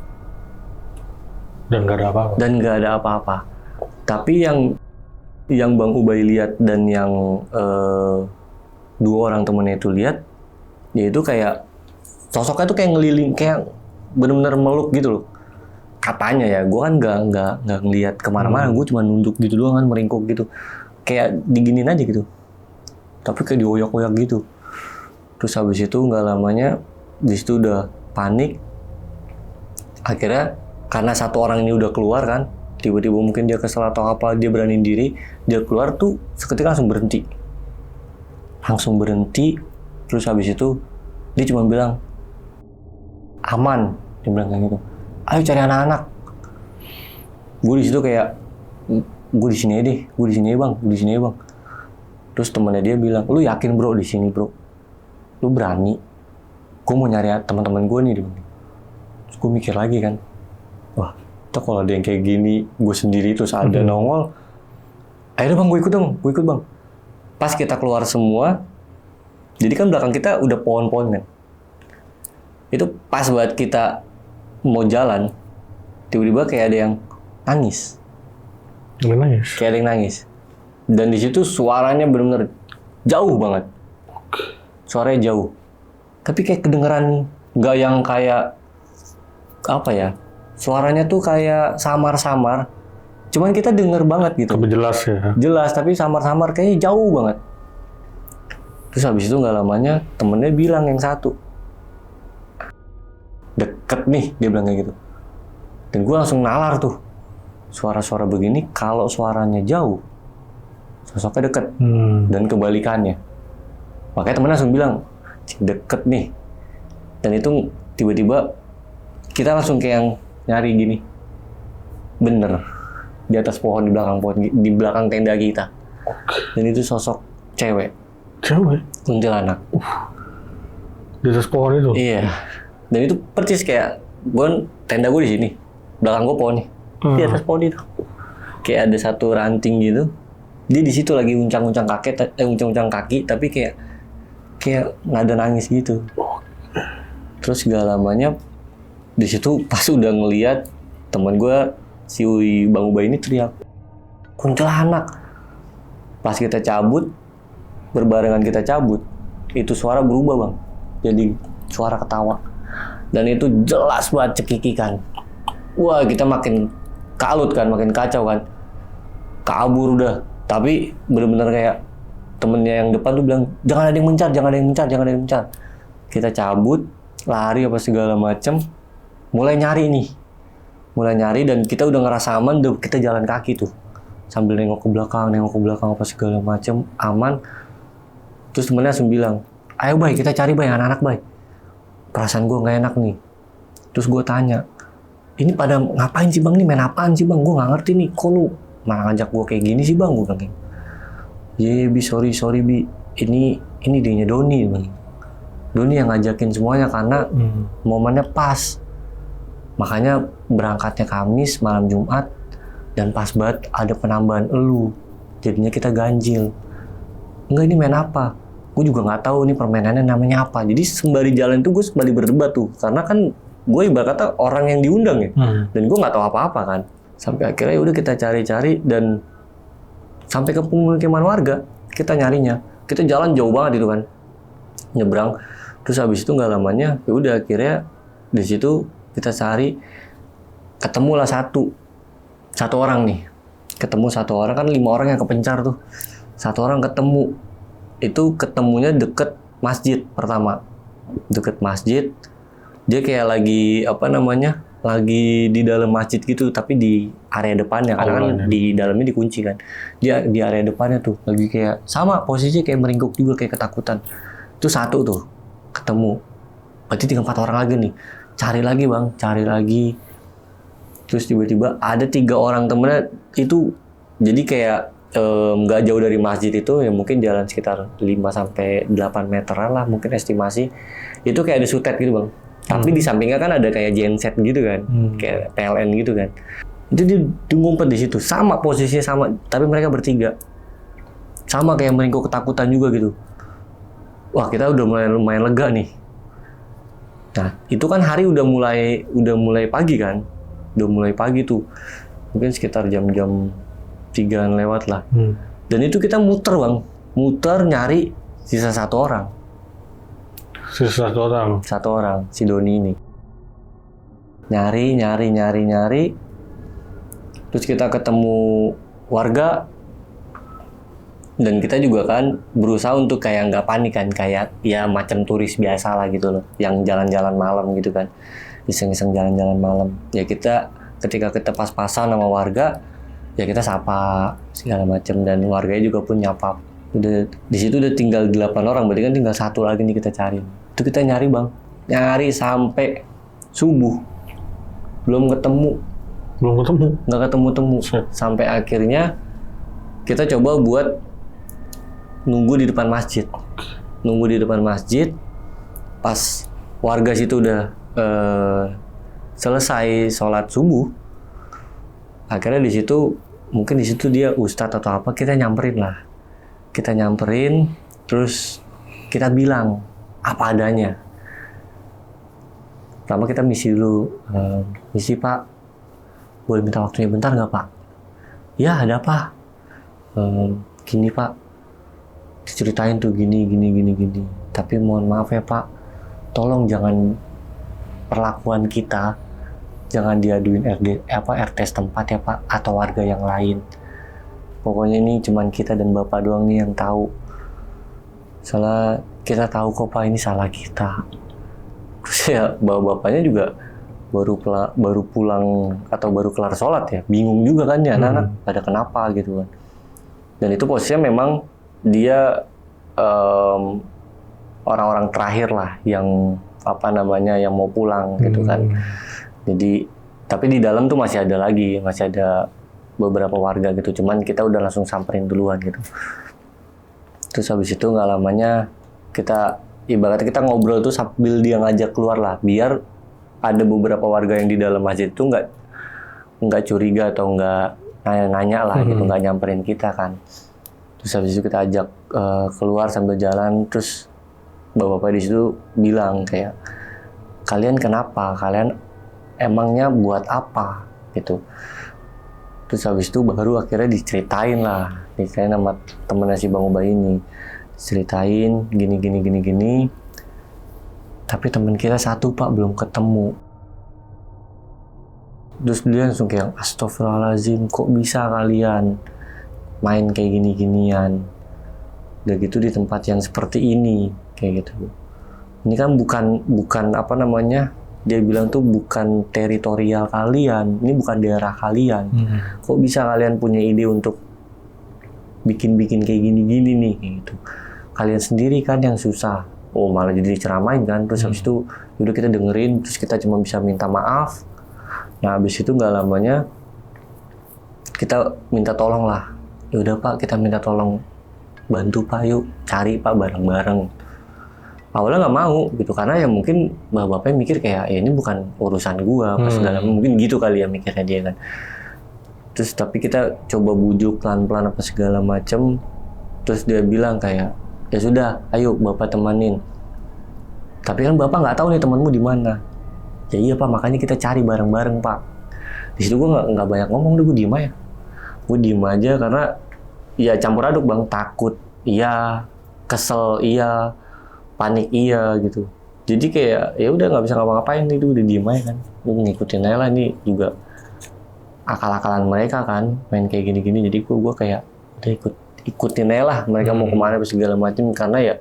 Dan nggak ada apa-apa. Tapi yang Bang Ubay lihat dan yang 2 orang temennya itu lihat, yaitu kayak sosoknya tuh kayak ngeliling, kayak benar-benar meluk gitu loh. Katanya ya, gue kan nggak ngelihat kemana-mana, gue cuma nunduk gitu doang kan, meringkuk gitu, kayak diginin aja gitu. Tapi kayak dioyak-oyak gitu. Terus habis itu nggak lamanya di situ udah panik. Akhirnya karena 1 orang ini udah keluar kan, tiba-tiba mungkin dia kesel atau apa, dia beraniin diri, dia keluar tuh seketika langsung berhenti. Terus habis itu dia cuma bilang, aman, dia bilang kayak gitu. Ayo cari anak-anak. Gue di situ kayak, gue di sini bang. Terus temannya dia bilang, lu yakin bro di sini bro? Lu berani? Gue mau nyari teman-teman gue nih. Terus gue mikir lagi kan, Wah, tuh kalau ada yang kayak gini, gue sendiri terus ada nongol, ayo bang, gue ikut bang. Pas kita keluar semua, jadi kan belakang kita udah pohon-pohon kan. Itu pas banget kita mau jalan, tiba-tiba kayak ada yang nangis. Nangis? Kayak ada yang nangis. Dan di situ suaranya benar-benar jauh banget. Suaranya jauh. Tapi kayak kedengeran, nggak yang kayak, apa ya, suaranya tuh kayak samar-samar. Cuman kita denger banget gitu. Tapi jelas ya? Jelas, tapi samar-samar, kayaknya jauh banget. Terus habis itu nggak lamanya, temennya bilang yang satu, deket nih, dia bilang kayak gitu. Dan gue langsung nalar tuh, suara-suara begini kalau suaranya jauh, sosoknya deket. Dan kebalikannya. Makanya temennya langsung bilang, deket nih. Dan itu tiba-tiba kita langsung kayak yang nyari gini, bener di atas pohon, di belakang tenda kita. Dan itu sosok cewek kuntilanak. Di atas pohon itu? Iya. Dan itu persis kayak tenda gue di sini, belakang gue pohon nih, di atas pohon itu. Kayak ada satu ranting gitu. Dia di situ lagi uncang-uncang kaki, tapi kayak nada nangis gitu. Terus gak lamanya di situ pas udah ngeliat teman gue si Bang Ubay ini teriak, kuntilanak. Pas kita cabut, berbarengan kita cabut, itu suara berubah bang, jadi suara ketawa. Dan itu jelas banget cekikikan. Wah, kita makin kalut kan, makin kacau kan. Kabur udah. Tapi benar-benar kayak temennya yang depan tuh bilang, jangan ada yang mencar. Kita cabut, lari apa segala macem, mulai nyari dan kita udah ngerasa aman, kita jalan kaki tuh. Sambil nengok ke belakang apa segala macem, aman. Terus temennya langsung bilang, ayo Bay, kita cari Bay, anak-anak Bay. Perasaan gue gak enak nih. Terus gue tanya, ini pada ngapain sih bang, nih main apaan sih bang, gue gak ngerti nih, kok lu malah ngajak gue kayak gini sih bang, gue bilang. Iya Bi, sorry Bi, ini dianya Doni bang. Doni yang ngajakin semuanya karena momennya pas. Makanya berangkatnya Kamis, malam Jumat, dan pas banget ada penambahan elu. Jadinya kita ganjil. Enggak, ini main apa? Gue juga nggak tahu ini permainannya namanya apa. Jadi sembari jalan tuh gue sembari berdebat tuh, karena kan gue ibarat kata orang yang diundang ya, dan gue nggak tahu apa-apa kan. Sampai akhirnya udah kita cari-cari dan sampai ke pemukiman warga kita nyarinya. Kita jalan jauh banget itu kan, nyebrang. Terus habis itu nggak lamanya, ya udah akhirnya di situ kita cari, ketemulah satu orang nih. Ketemu satu orang, kan 5 orang yang kepencar tuh. Satu orang ketemu. Itu ketemunya deket masjid pertama. Deket masjid. Dia kayak lagi lagi di dalam masjid gitu, tapi di area depannya, karena kan di dalamnya dikunci kan. Dia di area depannya tuh lagi kayak sama posisinya, kayak meringkuk juga, kayak ketakutan. Itu satu tuh ketemu. Berarti 3-4 orang lagi nih. Cari lagi. Terus tiba-tiba ada 3 orang temennya itu, jadi kayak nggak jauh dari masjid itu, ya mungkin jalan sekitar 5-8 meteran lah mungkin estimasi. Itu kayak ada sutet gitu bang. Tapi di sampingnya kan ada kayak genset gitu kan, kayak PLN gitu kan. Itu dia ngumpet di situ, sama posisinya sama, tapi mereka bertiga. Sama kayak meringkuk ketakutan juga gitu. Wah, kita udah mulai lumayan lega nih. Nah, itu kan hari udah mulai pagi kan. Udah mulai pagi tuh. Mungkin sekitar jam-jam 3-an lewat lah. Dan itu kita muter bang. Muter nyari sisa 1 orang. Sisa 1 orang? 1 orang, si Doni ini. Nyari. Terus kita ketemu warga. Dan kita juga kan berusaha untuk kayak nggak panik kan. Kayak ya macam turis biasa lah gitu loh. Yang jalan-jalan malam gitu kan. Iseng-iseng jalan-jalan malam. Ya ketika kita pas-pasan sama warga, ya kita sapa segala macam, dan warganya juga pun nyapa. Udah di situ udah tinggal 8 orang, berarti kan tinggal 1 lagi nih kita cari. Itu kita nyari bang, nyari sampai subuh belum ketemu. Nggak ketemu. Sampai akhirnya kita coba buat nunggu di depan masjid. Pas warga situ udah selesai sholat subuh, akhirnya di situ mungkin di situ dia ustadz atau apa, kita nyamperin, terus kita bilang apa adanya. Pertama kita misi dulu, misi Pak, boleh minta waktunya bentar nggak Pak? Ya ada apa? Gini Pak, diceritain tuh gini. Tapi mohon maaf ya Pak, tolong jangan perlakuan kita, jangan diaduin RT setempat ya Pak, atau warga yang lain. Pokoknya ini cuman kita dan Bapak doang nih yang tahu. Soalnya kita tahu kok Pak, ini salah kita. Terus ya bapaknya juga baru pulang atau baru kelar sholat ya, bingung juga kan ya anak-anak pada kenapa gitu kan. Dan itu posisinya memang dia orang-orang terakhir lah yang yang mau pulang gitu kan. Jadi tapi di dalam tuh masih ada beberapa warga gitu, cuman kita udah langsung samperin duluan gitu. Terus habis itu nggak lamanya ibaratnya kita ngobrol tuh sambil dia ngajak keluar lah, biar ada beberapa warga yang di dalam masjid itu nggak curiga atau nggak nanya-nanya lah gitu, nggak nyamperin kita kan. Terus habis itu kita ajak keluar sambil jalan, terus bapak-bapak di situ bilang kayak, kalian kenapa? Kalian emangnya buat apa? Gitu. Terus habis itu baru akhirnya diceritain sama temennya si Bang Ubay ini. Ceritain gini. Tapi teman kita satu Pak belum ketemu. Terus dia langsung kayak, astagfirullahaladzim, kok bisa kalian main kayak gini-ginian? Udah gitu di tempat yang seperti ini, kayak gitu. Ini kan bukan dia bilang tuh bukan teritorial kalian, ini bukan daerah kalian. Kok bisa kalian punya ide untuk bikin kayak gini-gini nih, kayak gitu. Kalian sendiri kan yang susah. Oh malah jadi diceramain kan. Terus habis itu udah kita dengerin, terus kita cuma bisa minta maaf. Nah habis itu nggak lamanya kita minta tolong lah. Ya udah Pak, kita minta tolong, bantu Pak, yuk cari Pak bareng-bareng. Awalnya nggak mau gitu, karena ya mungkin bapaknya mikir kayak, ya ini bukan urusan gua, segala mungkin gitu kali ya mikirnya dia kan. Terus tapi kita coba bujuk pelan-pelan apa segala macem. Terus dia bilang kayak, ya sudah, ayo Bapak temanin. Tapi kan Bapak nggak tahu nih temanmu di mana. Ya iya Pak, makanya kita cari bareng-bareng Pak. Di situ gue nggak banyak ngomong, gue diem aja. Gue diem aja karena ya campur aduk Bang, takut iya, kesel iya, panik iya gitu. Jadi kayak ya udah nggak bisa ngapa-ngapain, itu udah diem aja kan. Gue ngikutin aja lah, ini juga akal-akalan mereka kan, main kayak gini-gini. Jadi gue kayak udah ikutin aja lah mereka mau kemana segala macam, karena ya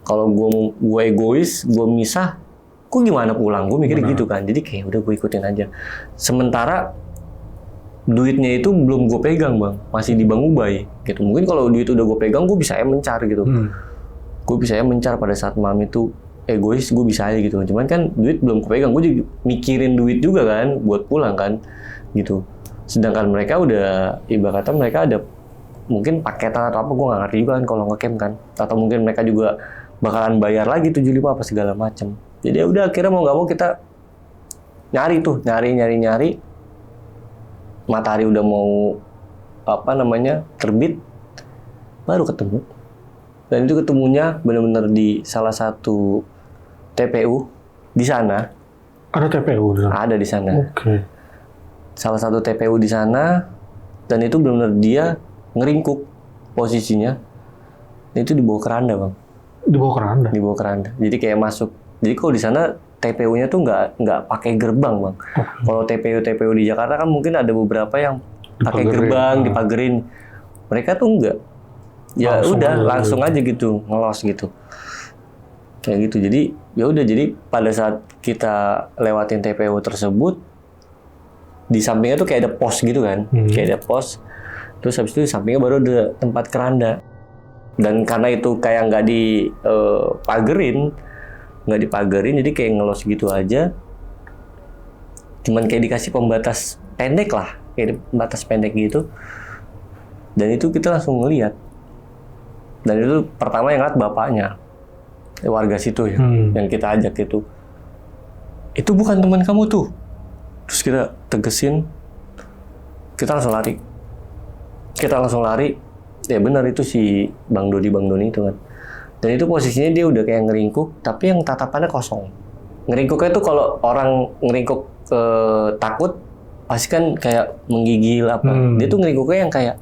kalau gue egois, gue misah, gue gimana pulang, gue mikir gitu kan. Jadi kayak udah gue ikutin aja. Sementara duitnya itu belum gue pegang Bang, masih di Bang Ubay gitu. Mungkin kalau duit udah gue pegang, gue bisa aja mencar gitu. Gue bisa aja mencar pada saat malam itu egois, gue bisa aja gitu. Cuman kan duit belum gue pegang, gue juga mikirin duit juga kan buat pulang kan gitu. Sedangkan mereka udah, ibarat kata mereka ada mungkin paketan atau apa, gue nggak ngerti juga kan kalau nge-camp kan, atau mungkin mereka juga bakalan bayar lagi 75 apa segala macam. Jadi ya udah akhirnya mau nggak mau kita nyari, matahari udah mau terbit, baru ketemu. Dan itu ketemunya benar-benar di salah satu TPU di sana. Ada TPU di sana? Ada di sana. Oke. Salah satu TPU di sana, dan itu benar-benar dia ngeringkuk posisinya. Itu di bawah keranda Bang. Di bawah keranda? Di bawah keranda. Jadi kayak masuk. Jadi kalau di sana TPU-nya tuh nggak pakai gerbang Bang. Kalau TPU di Jakarta kan mungkin ada beberapa yang pakai gerbang, dipagerin. Mereka tuh enggak. Ya langsung aja gitu, ngelos gitu. Kayak gitu. Jadi ya udah, jadi pada saat kita lewatin TPU tersebut, di sampingnya tuh kayak ada pos gitu kan. Kayak ada pos. Terus habis itu di sampingnya baru ada tempat keranda. Dan karena itu kayak nggak dipagerin, jadi kayak ngelos gitu aja. Cuman kayak dikasih pembatas pendek lah, kayak pembatas pendek gitu. Dan itu kita langsung ngelihat. Dan itu pertama yang ngeliat bapaknya, warga situ ya, yang kita ajak itu. Itu bukan teman kamu tuh. Terus kita tegesin, kita langsung lari. Ya benar itu si Bang Doni itu kan. Dan itu posisinya dia udah kayak ngeringkuk, tapi yang tatapannya kosong. Ngeringkuknya tuh kalau orang ngeringkuk takut, pasti kan kayak menggigil apa. Dia tuh ngeringkuknya yang kayak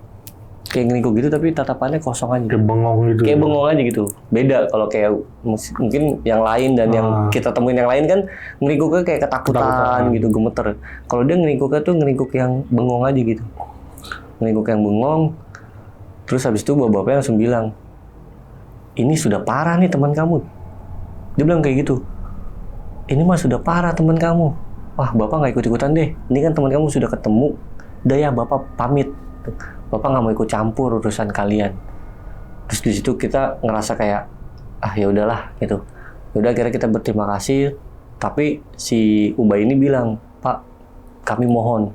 ngeringkuk gitu, tapi tatapannya kosong aja. Kayak bengong gitu. Kayak bengong aja gitu. Beda kalau kayak mungkin yang lain dan yang kita temuin yang lain kan ngeringkuknya kayak ketakutan gitu, gemeter. Kalau dia ngeringkuknya tuh ngeringkuk yang bengong aja gitu. Ngeringkuk yang bengong. Terus habis itu bapak-bapaknya langsung bilang, ini sudah parah nih teman kamu. Dia bilang kayak gitu. Ini mah sudah parah teman kamu. Wah, bapak nggak ikut-ikutan deh. Ini kan teman kamu sudah ketemu. Udah ya, bapak pamit. Bapak nggak mau ikut campur urusan kalian. Terus di situ kita ngerasa kayak, ya udahlah gitu. Udah akhirnya kita berterima kasih. Tapi si Ubay ini bilang, Pak, kami mohon,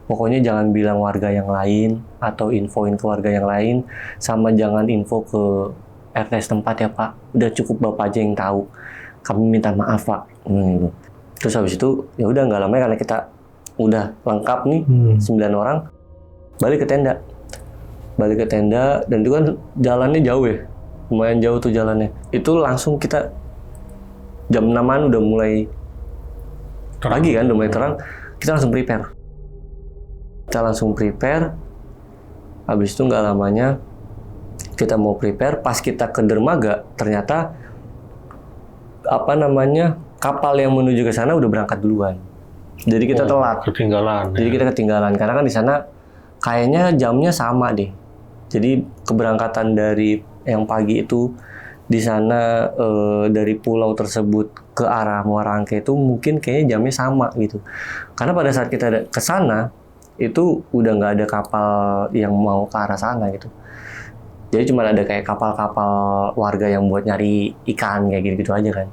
pokoknya jangan bilang warga yang lain atau infoin ke warga yang lain, sama jangan info ke RT setempat ya Pak. Udah cukup Bapak aja yang tahu. Kami minta maaf Pak. Terus habis itu ya udah nggak lama karena kita udah lengkap nih 9 orang, balik ke tenda dan itu kan jalannya jauh ya, lumayan jauh tuh jalannya. Itu langsung kita jam 6-an udah mulai pagi kan, udah mulai terang. Kita langsung prepare. Habis itu nggak lamanya kita mau prepare, pas kita ke dermaga ternyata kapal yang menuju ke sana udah berangkat duluan. Jadi kita telat. Jadi kita ketinggalan karena kan di sana kayaknya jamnya sama deh. Jadi keberangkatan dari yang pagi itu di sana dari pulau tersebut ke arah Muara Angke itu mungkin kayaknya jamnya sama gitu. Karena pada saat kita ke sana itu udah nggak ada kapal yang mau ke arah sana gitu. Jadi cuma ada kayak kapal-kapal warga yang buat nyari ikan kayak gitu aja kan.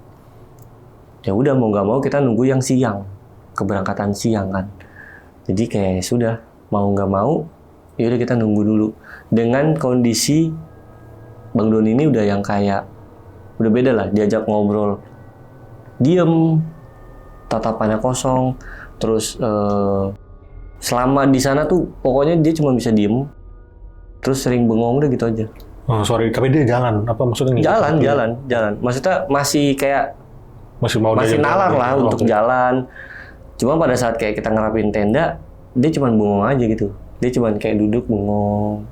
Ya udah mau nggak mau kita nunggu yang siang, keberangkatan siang kan. Jadi kayak sudah mau nggak mau, ya udah kita nunggu dulu. Dengan kondisi Bang Doni ini udah yang kayak udah beda lah, diajak ngobrol, diem, tatapannya kosong, terus selama di sana tuh pokoknya dia cuma bisa diem, terus sering bengong udah gitu aja. Oh, sorry, tapi dia jalan apa maksudnya? Jalan. Maksudnya masih kayak masih nalar lah untuk jalan. Cuma pada saat kayak kita ngerapin tenda, dia cuma bengong aja gitu. Dia cuma kayak duduk bengong,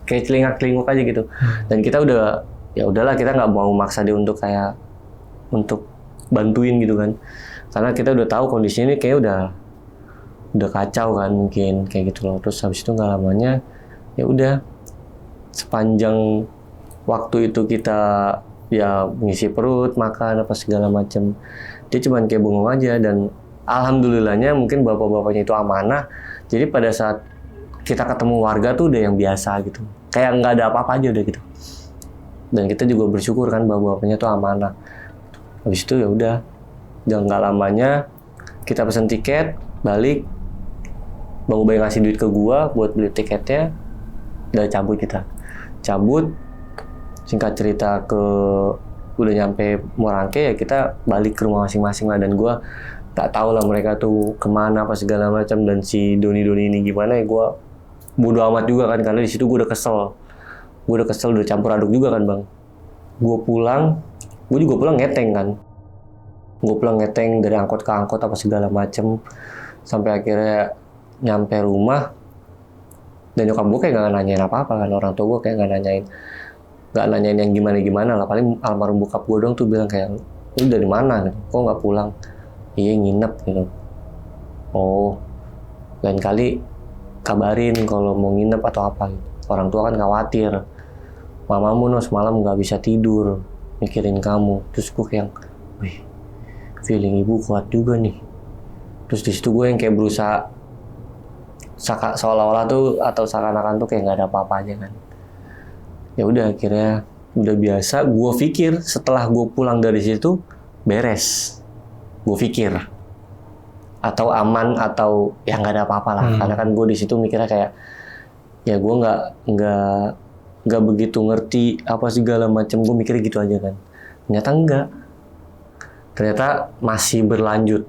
kayak celingak-celinguk aja gitu. Dan kita udah, ya udahlah kita nggak mau maksa dia untuk bantuin gitu kan. Karena kita udah tahu kondisinya ini kayak udah kacau kan mungkin kayak gitu loh. Terus habis itu nggak lamanya, ya udah sepanjang waktu itu kita ya ngisi perut, makan apa segala macam. Dia cuman kayak bengong aja dan alhamdulillahnya mungkin bapak-bapaknya itu amanah. Jadi pada saat kita ketemu warga tuh udah yang biasa gitu. Kayak nggak ada apa-apa aja udah gitu. Dan kita juga bersyukur kan bapak-bapaknya tuh amanah. Habis itu ya udah, jangan nggak lamanya kita pesen tiket, balik. Bang Ubay ngasih duit ke gua buat beli tiketnya. Udah cabut. Singkat cerita udah nyampe Muara Angke ya kita balik ke rumah masing-masing lah, dan gue tak tahu lah mereka tuh kemana apa segala macam, dan si Doni ini gimana ya gue bodo amat juga kan, karena di situ gue udah kesel udah campur aduk juga kan bang. Gue juga pulang ngeteng kan, dari angkot ke angkot apa segala macam sampai akhirnya nyampe rumah dan nyokap gue kayak gak nanyain apa-apa kan, orang tua gue kayak gak nanyain yang gimana lah, paling almarhum bokap gue dong tuh bilang kayak, lu dari mana gitu, kok nggak pulang? Iya nginep gitu. Oh, lain kali kabarin kalau mau nginep atau apa gitu. Orang tua kan khawatir, mamamu semalam nggak bisa tidur mikirin kamu. Terus gue kayak, wih, feeling ibu kuat juga nih. Terus di situ gue yang kayak berusaha seolah-olah tuh atau seakan-akan tuh kayak nggak ada apa-apa aja kan. Ya udah akhirnya udah biasa. Gue pikir setelah gue pulang dari situ beres, gue pikir atau aman atau ya nggak ada apa-apa lah. Karena kan gue di situ mikirnya kayak ya gue nggak begitu ngerti apa segala macam. Gue mikirnya gitu aja kan. Ternyata enggak. Ternyata masih berlanjut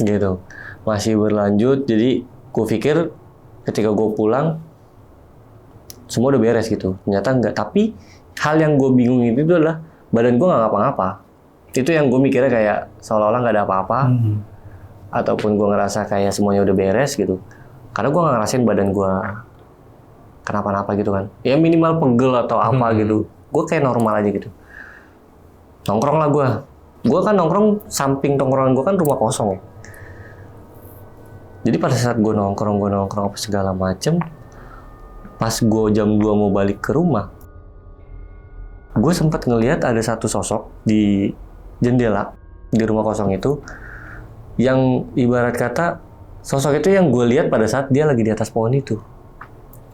gitu. masih berlanjut. Jadi gue pikir ketika gue pulang semua udah beres gitu. Ternyata enggak. Tapi hal yang gue bingung itu adalah badan gue nggak ngapa-ngapa. Itu yang gue mikirnya kayak seolah-olah nggak ada apa-apa. Ataupun gue ngerasa kayak semuanya udah beres gitu. Karena gue nggak ngerasain badan gue kenapa-napa gitu kan. Ya minimal pegel atau apa gitu. Gue kayak normal aja gitu. Nongkrong lah gue. Gue kan nongkrong, samping tongkrongan gue kan rumah kosong ya. Jadi pada saat gue nongkrong apa segala macem, pas gue jam 2 mau balik ke rumah, gue sempat ngelihat ada satu sosok di jendela di rumah kosong itu, yang ibarat kata sosok itu yang gue lihat pada saat dia lagi di atas pohon itu.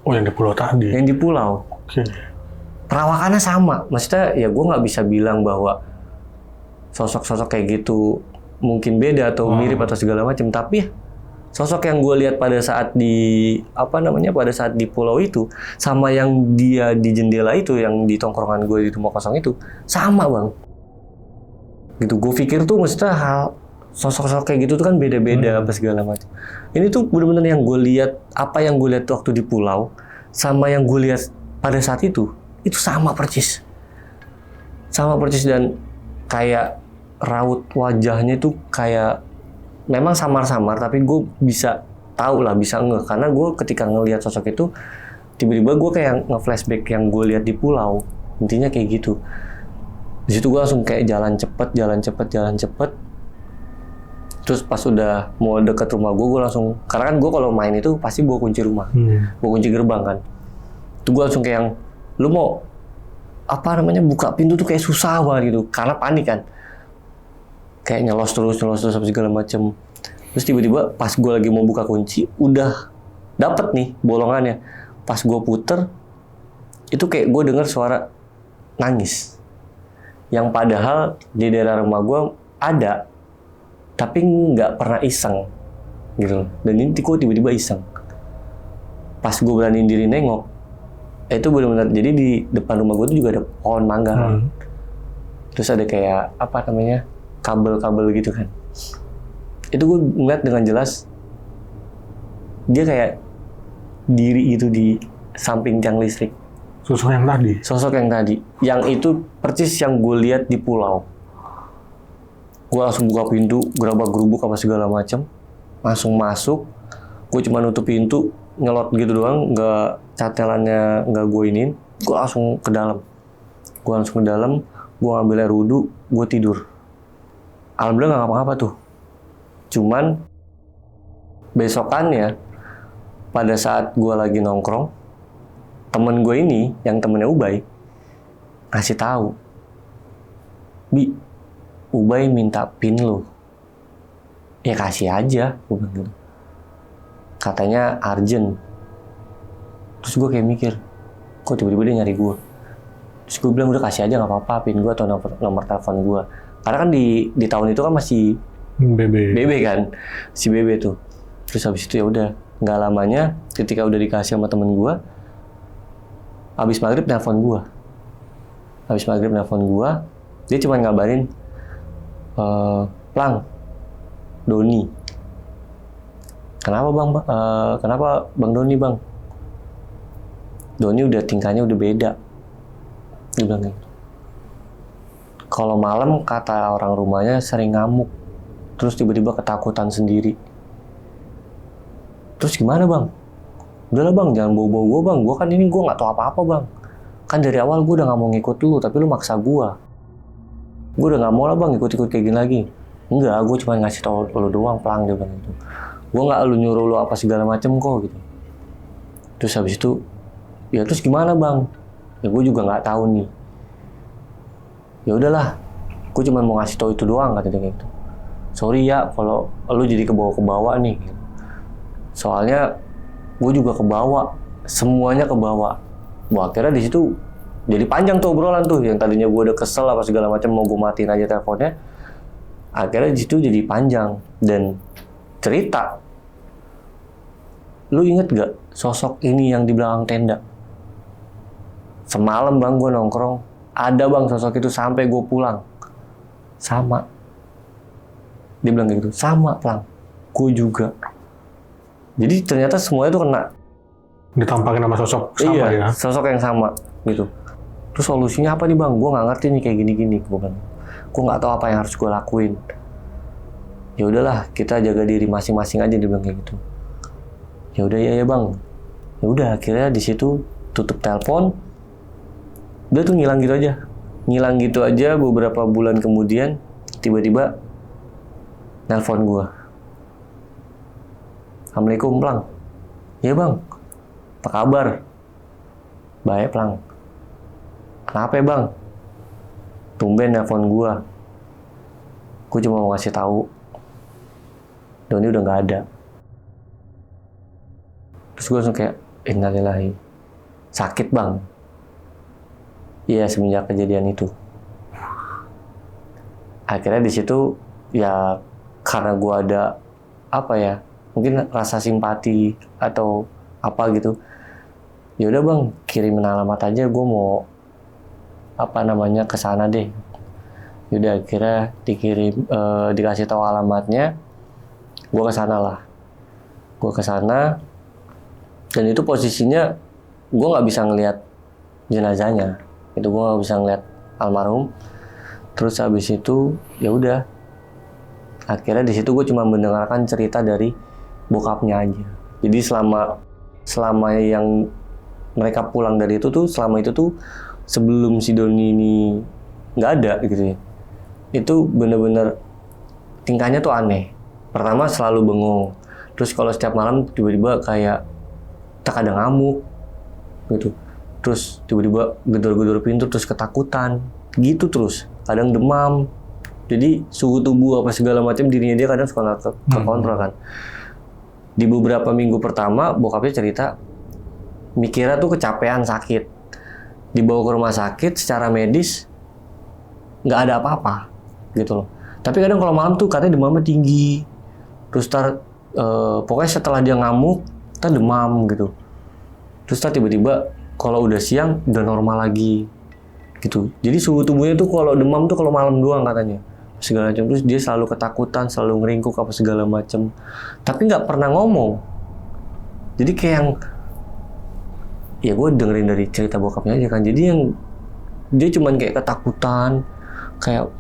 Oh, yang di pulau tadi? Yang di pulau. Oke. Perawakannya sama. Maksudnya ya gue nggak bisa bilang bahwa sosok-sosok kayak gitu mungkin beda atau mirip atau segala macam, tapi sosok yang gue lihat pada saat di pada saat di pulau itu sama yang dia di jendela itu, yang di tongkrongan gue di rumah kosong itu sama bang. Gitu gue pikir tuh maksudnya hal sosok-sosok kayak gitu tuh kan beda-beda apa segala macam. Ini tuh benar-benar yang gue lihat, apa yang gue lihat waktu di pulau sama yang gue lihat pada saat itu sama persis. Sama persis, dan kayak raut wajahnya itu kayak memang samar-samar, tapi gue bisa tahu lah, bisa ngeh, karena gue ketika ngelihat sosok itu tiba-tiba gue kayak nge-flashback yang gue lihat di pulau, intinya kayak gitu. Di situ gue langsung kayak jalan cepet. Terus pas udah mau deket rumah gue langsung, karena kan gue kalau main itu pasti bawa kunci rumah, bawa kunci gerbang kan. Itu gue langsung kayak yang, lu mau buka pintu tuh kayak susah banget gitu, karena panik kan. Kayak nyelos terus segala macem. Terus tiba-tiba pas gue lagi mau buka kunci, udah dapet nih bolongannya. Pas gue puter, itu kayak gue dengar suara nangis. Yang padahal di daerah rumah gue ada, tapi nggak pernah iseng gitu. Dan ini kok tiba-tiba iseng. Pas gue beraniin diri nengok, itu benar-benar, jadi di depan rumah gue tuh juga ada pohon mangga. Terus ada kayak kabel-kabel gitu kan. Itu gue ngeliat dengan jelas dia kayak diri gitu di samping tiang listrik. Sosok yang tadi? Yang itu persis yang gue lihat di pulau. Gue langsung buka pintu, gerabak-gerubuk apa segala macam, langsung masuk. Gue cuma nutup pintu, nyelot gitu doang, nggak catelannya nggak gue iniin. Gue langsung ke dalam. Gue ngambil air wudhu, gue tidur. Alhamdulillah nggak ngapa-ngapa tuh. Cuman besokannya pada saat gue lagi nongkrong, temen gue ini yang temennya Ubay ngasih tahu, Bi, Ubay minta pin lo. Ya kasih aja, gue bilang gitu. Katanya urgent. Terus gue kayak mikir, kok tiba-tiba dia nyari gue. Terus gue bilang udah kasih aja nggak apa-apa pin gue atau nomor telepon gue. Karena kan di tahun itu kan masih BB kan, si BB tuh. Terus habis itu ya udah, nggak lamanya ketika udah dikasih sama temen gue, habis maghrib nelfon gue. Dia cuma ngabarin, Plang, Doni. Kenapa Bang Doni bang? Doni udah tingkahnya udah beda. Dia bilang gitu. Kalau malam kata orang rumahnya sering ngamuk, terus tiba-tiba ketakutan sendiri. Terus gimana bang? Udahlah bang, jangan bawa-bawa gue bang. Gue kan ini gue nggak tahu apa-apa bang. Kan dari awal gue udah nggak mau ngikut lu, tapi lu maksa gue. Gue udah nggak mau lah bang ikut-ikut kayak gini lagi. Enggak, gue cuma ngasih tau lu doang, Plang, dia bilang gitu. Gue nggak lu nyuruh lu apa segala macem kok gitu. Terus habis itu, ya terus gimana bang? Ya gue juga nggak tahu nih. Ya udahlah, gue cuma mau ngasih tau itu doang katanya gitu. Sorry ya kalau lu jadi kebawa nih. Soalnya gue juga kebawa, semuanya kebawa. Wah, akhirnya di situ jadi panjang tuh obrolan tuh, yang tadinya gue udah kesel apa segala macam mau gue matiin aja teleponnya. Akhirnya di situ jadi panjang dan cerita. Lu inget gak sosok ini yang di belakang tenda? Semalam bang gue nongkrong, ada bang sosok itu sampai gue pulang. Sama. Dia bilang gitu, sama Plang. gue juga. Jadi ternyata semuanya tuh kena. Ditampakin sama sosok sama Iya, ya. sosok yang sama gitu. Terus solusinya apa nih bang? Gue nggak ngerti nih kayak gini-gini. Gue nggak tahu apa yang harus gue lakuin. Ya udahlah, kita jaga diri masing-masing aja, dia bilang kayak gitu. Ya udah ya bang. Ya udah, akhirnya di situ tutup telepon. Udah tuh ngilang gitu aja. Ngilang gitu aja. Beberapa bulan kemudian tiba-tiba nelpon gue. Assalamualaikum Plang. Ya bang. Apa kabar? Baik Plang. Kenapa ya bang? Tumben nelpon gue. Gue cuma mau ngasih tahu Doni udah nggak ada. Terus gue langsung kayak innalillahi. Sakit bang. Iya, semenjak kejadian itu. Akhirnya di situ ya karena gue ada apa ya, mungkin rasa simpati atau apa gitu. Ya udah bang, kirimin alamat aja, gue mau apa namanya ke sana deh. Yaudah, akhirnya dikasih tahu alamatnya. Gue ke sana lah. Gue ke sana dan itu posisinya gue nggak bisa ngelihat jenazahnya. Itu gue nggak bisa ngeliat almarhum. Terus habis itu ya udah, akhirnya di situ gue cuma mendengarkan cerita dari bokapnya aja. Jadi selama yang mereka pulang dari itu tuh, selama itu tuh sebelum si Doni ini nggak ada gitu ya, itu bener-bener tingkahnya tuh aneh. Pertama selalu bengong, terus kalau setiap malam tiba-tiba kayak tak ada ngamuk gitu. Terus tiba-tiba gedor-gedor pintu, terus ketakutan gitu, terus kadang demam. Jadi suhu tubuh apa segala macam dirinya dia kadang suka terkontrol kan. Di beberapa minggu pertama bokapnya cerita mikirnya tuh kecapean, sakit, dibawa ke rumah sakit secara medis nggak ada apa-apa gitu loh. Tapi kadang kalau malam tuh katanya demamnya tinggi, terus pokoknya setelah dia ngamuk demam gitu. Terus tiba-tiba kalau udah siang udah normal lagi gitu. Jadi suhu tubuhnya tuh kalau demam tuh kalau malam doang katanya, segala macam. Terus dia selalu ketakutan, selalu ngeringkuk apa segala macam, tapi nggak pernah ngomong. Jadi kayak yang ya gue dengerin dari cerita bokapnya aja kan. Jadi yang dia cuman kayak ketakutan, kayak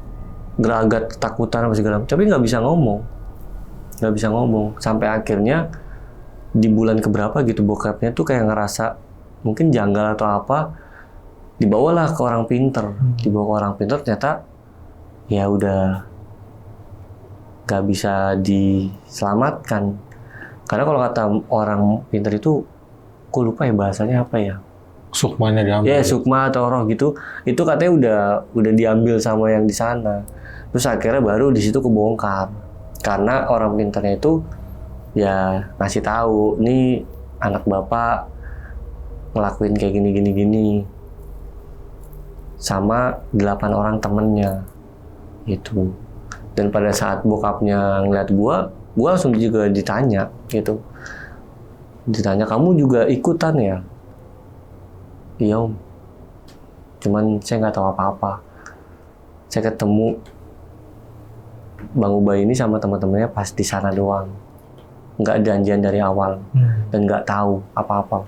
gelagat ketakutan apa segala macam, tapi nggak bisa ngomong. Sampai akhirnya di bulan keberapa gitu bokapnya tuh kayak ngerasa mungkin janggal atau apa, dibawalah ke orang pinter. Ternyata ya udah nggak bisa diselamatkan. Karena kalau kata orang pinter itu, aku lupa ya bahasanya apa ya, Sukmanya diambil. ya sukma atau roh gitu, itu katanya udah diambil sama yang di sana. Terus akhirnya baru di situ kebongkar karena orang pinternya itu ya ngasih tahu, nih anak bapak ngelakuin kayak gini sama 8 orang temennya itu. Dan pada saat bokapnya ngeliat gua langsung juga ditanya gitu, kamu juga ikutan ya? Iya om, cuman saya nggak tahu apa-apa. Saya ketemu Bang Ubay ini sama teman-temannya pas di sana doang, nggak janjian dari awal dan nggak tahu apa-apa.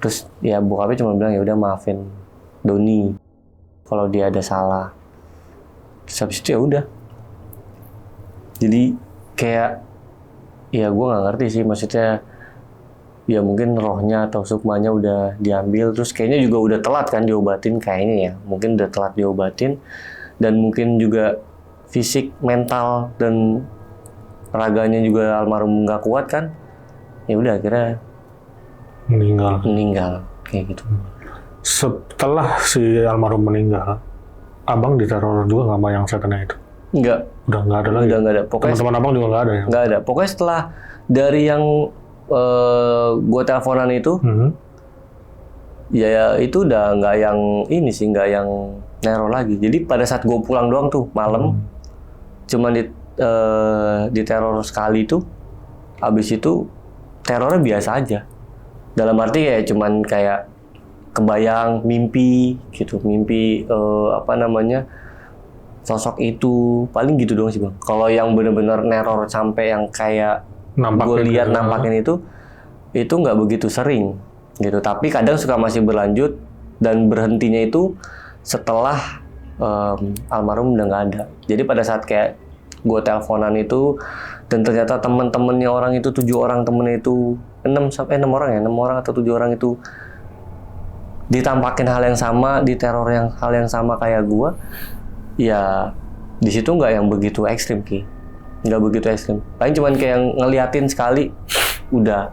Terus ya bokapnya cuma bilang ya udah maafin Doni kalau dia ada salah. Terus habis itu ya udah. Jadi kayak ya gue nggak ngerti sih, maksudnya ya mungkin rohnya atau sukmanya udah diambil, terus kayaknya juga udah telat kan diobatin kayaknya ya, mungkin udah telat diobatin, dan mungkin juga fisik, mental dan raganya juga almarhum nggak kuat kan, ya udah akhirnya meninggal kayak gitu. Setelah si almarhum meninggal, abang diteror juga nggak sama yang setannya itu? Udah nggak ada lagi. Pokoknya teman-teman abang juga nggak ada ya? Nggak ada. Pokoknya setelah dari yang gue teleponan itu, ya itu udah nggak yang ini sih, nggak yang neror lagi. Jadi pada saat gue pulang doang tuh malam, cuman di teror sekali tuh, habis itu terornya biasa aja. Dalam arti ya cuman kayak kebayang mimpi gitu, sosok itu, paling gitu doang sih bang. Kalau yang bener-bener neror sampai yang kayak gue lihat nampakin itu nggak begitu sering gitu. Tapi kadang suka masih berlanjut dan berhentinya itu setelah almarhum udah nggak ada. Jadi pada saat kayak gue teleponan itu dan ternyata temen-temennya orang itu 7 orang, temennya itu 6 orang atau 7 orang itu ditampakin hal yang sama, diteror hal yang sama kayak gue. Ya di situ nggak yang begitu ekstrim Ki, nggak begitu ekstrim. Paling cuman kayak ngeliatin sekali, udah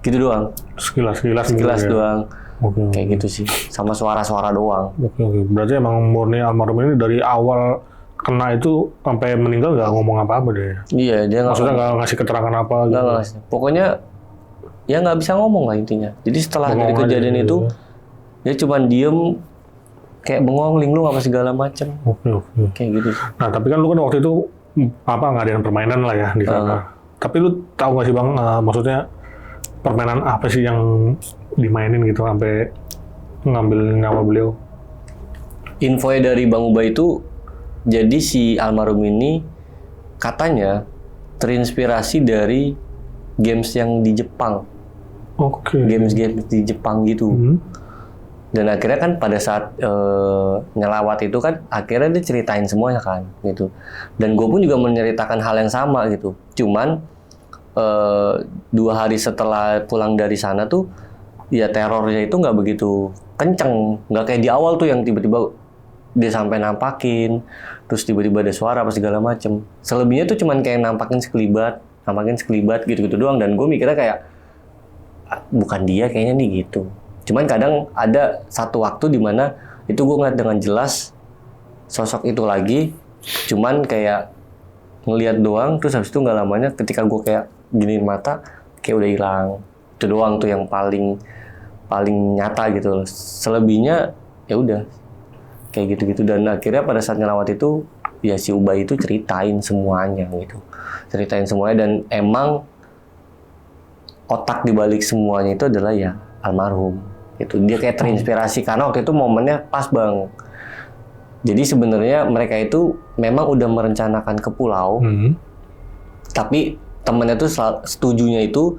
gitu doang. Sekilas doang. Kayak gitu sih, sama suara-suara doang. Oke. Berarti emang murni almarhum ini dari awal kena itu sampai meninggal nggak ngomong apa-apa deh. Iya, dia maksudnya nggak ngasih keterangan apa gitu. Nggak ngasih. Pokoknya ya nggak bisa ngomong lah intinya. Jadi setelah dari kejadian itu dia cuman diem kayak bengong, linglung apa segala macam. Oke. Kayak gitu. Nah, tapi kan lu kan waktu itu ngadain permainan lah ya di sana. Tapi lu tahu nggak sih bang, maksudnya permainan apa sih yang dimainin gitu sampai ngambil nyawa beliau? Infonya dari Bang Ubay itu, jadi si almarhum ini katanya terinspirasi dari games yang di Jepang. Games di Jepang gitu. Dan akhirnya kan pada saat nyelawat itu kan akhirnya dia ceritain semuanya kan gitu. Dan gue pun juga menceritakan hal yang sama gitu. Cuman 2 hari setelah pulang dari sana tuh ya terornya itu nggak begitu kenceng, nggak kayak di awal tuh yang tiba-tiba dia sampai nampakin, terus tiba-tiba ada suara apa segala macem. Selebihnya tuh cuman kayak nampakin sekelibat gitu-gitu doang. Dan gue mikirnya kayak bukan dia kayaknya nih gitu. Cuman kadang ada satu waktu di mana itu gue ngeliat dengan jelas sosok itu lagi, cuman kayak ngeliat doang, terus habis itu nggak lamanya ketika gue kayak giniin mata, kayak udah hilang. Itu doang tuh yang paling nyata gitu loh. Selebihnya ya udah kayak gitu-gitu. Dan akhirnya pada saat nyelawat itu ya si Ubay itu ceritain semuanya gitu, dan emang otak dibalik semuanya itu adalah ya almarhum. Itu dia kayak terinspirasi karena waktu itu momennya pas bang. Jadi sebenarnya mereka itu memang udah merencanakan ke pulau, tapi temennya tuh setujunya itu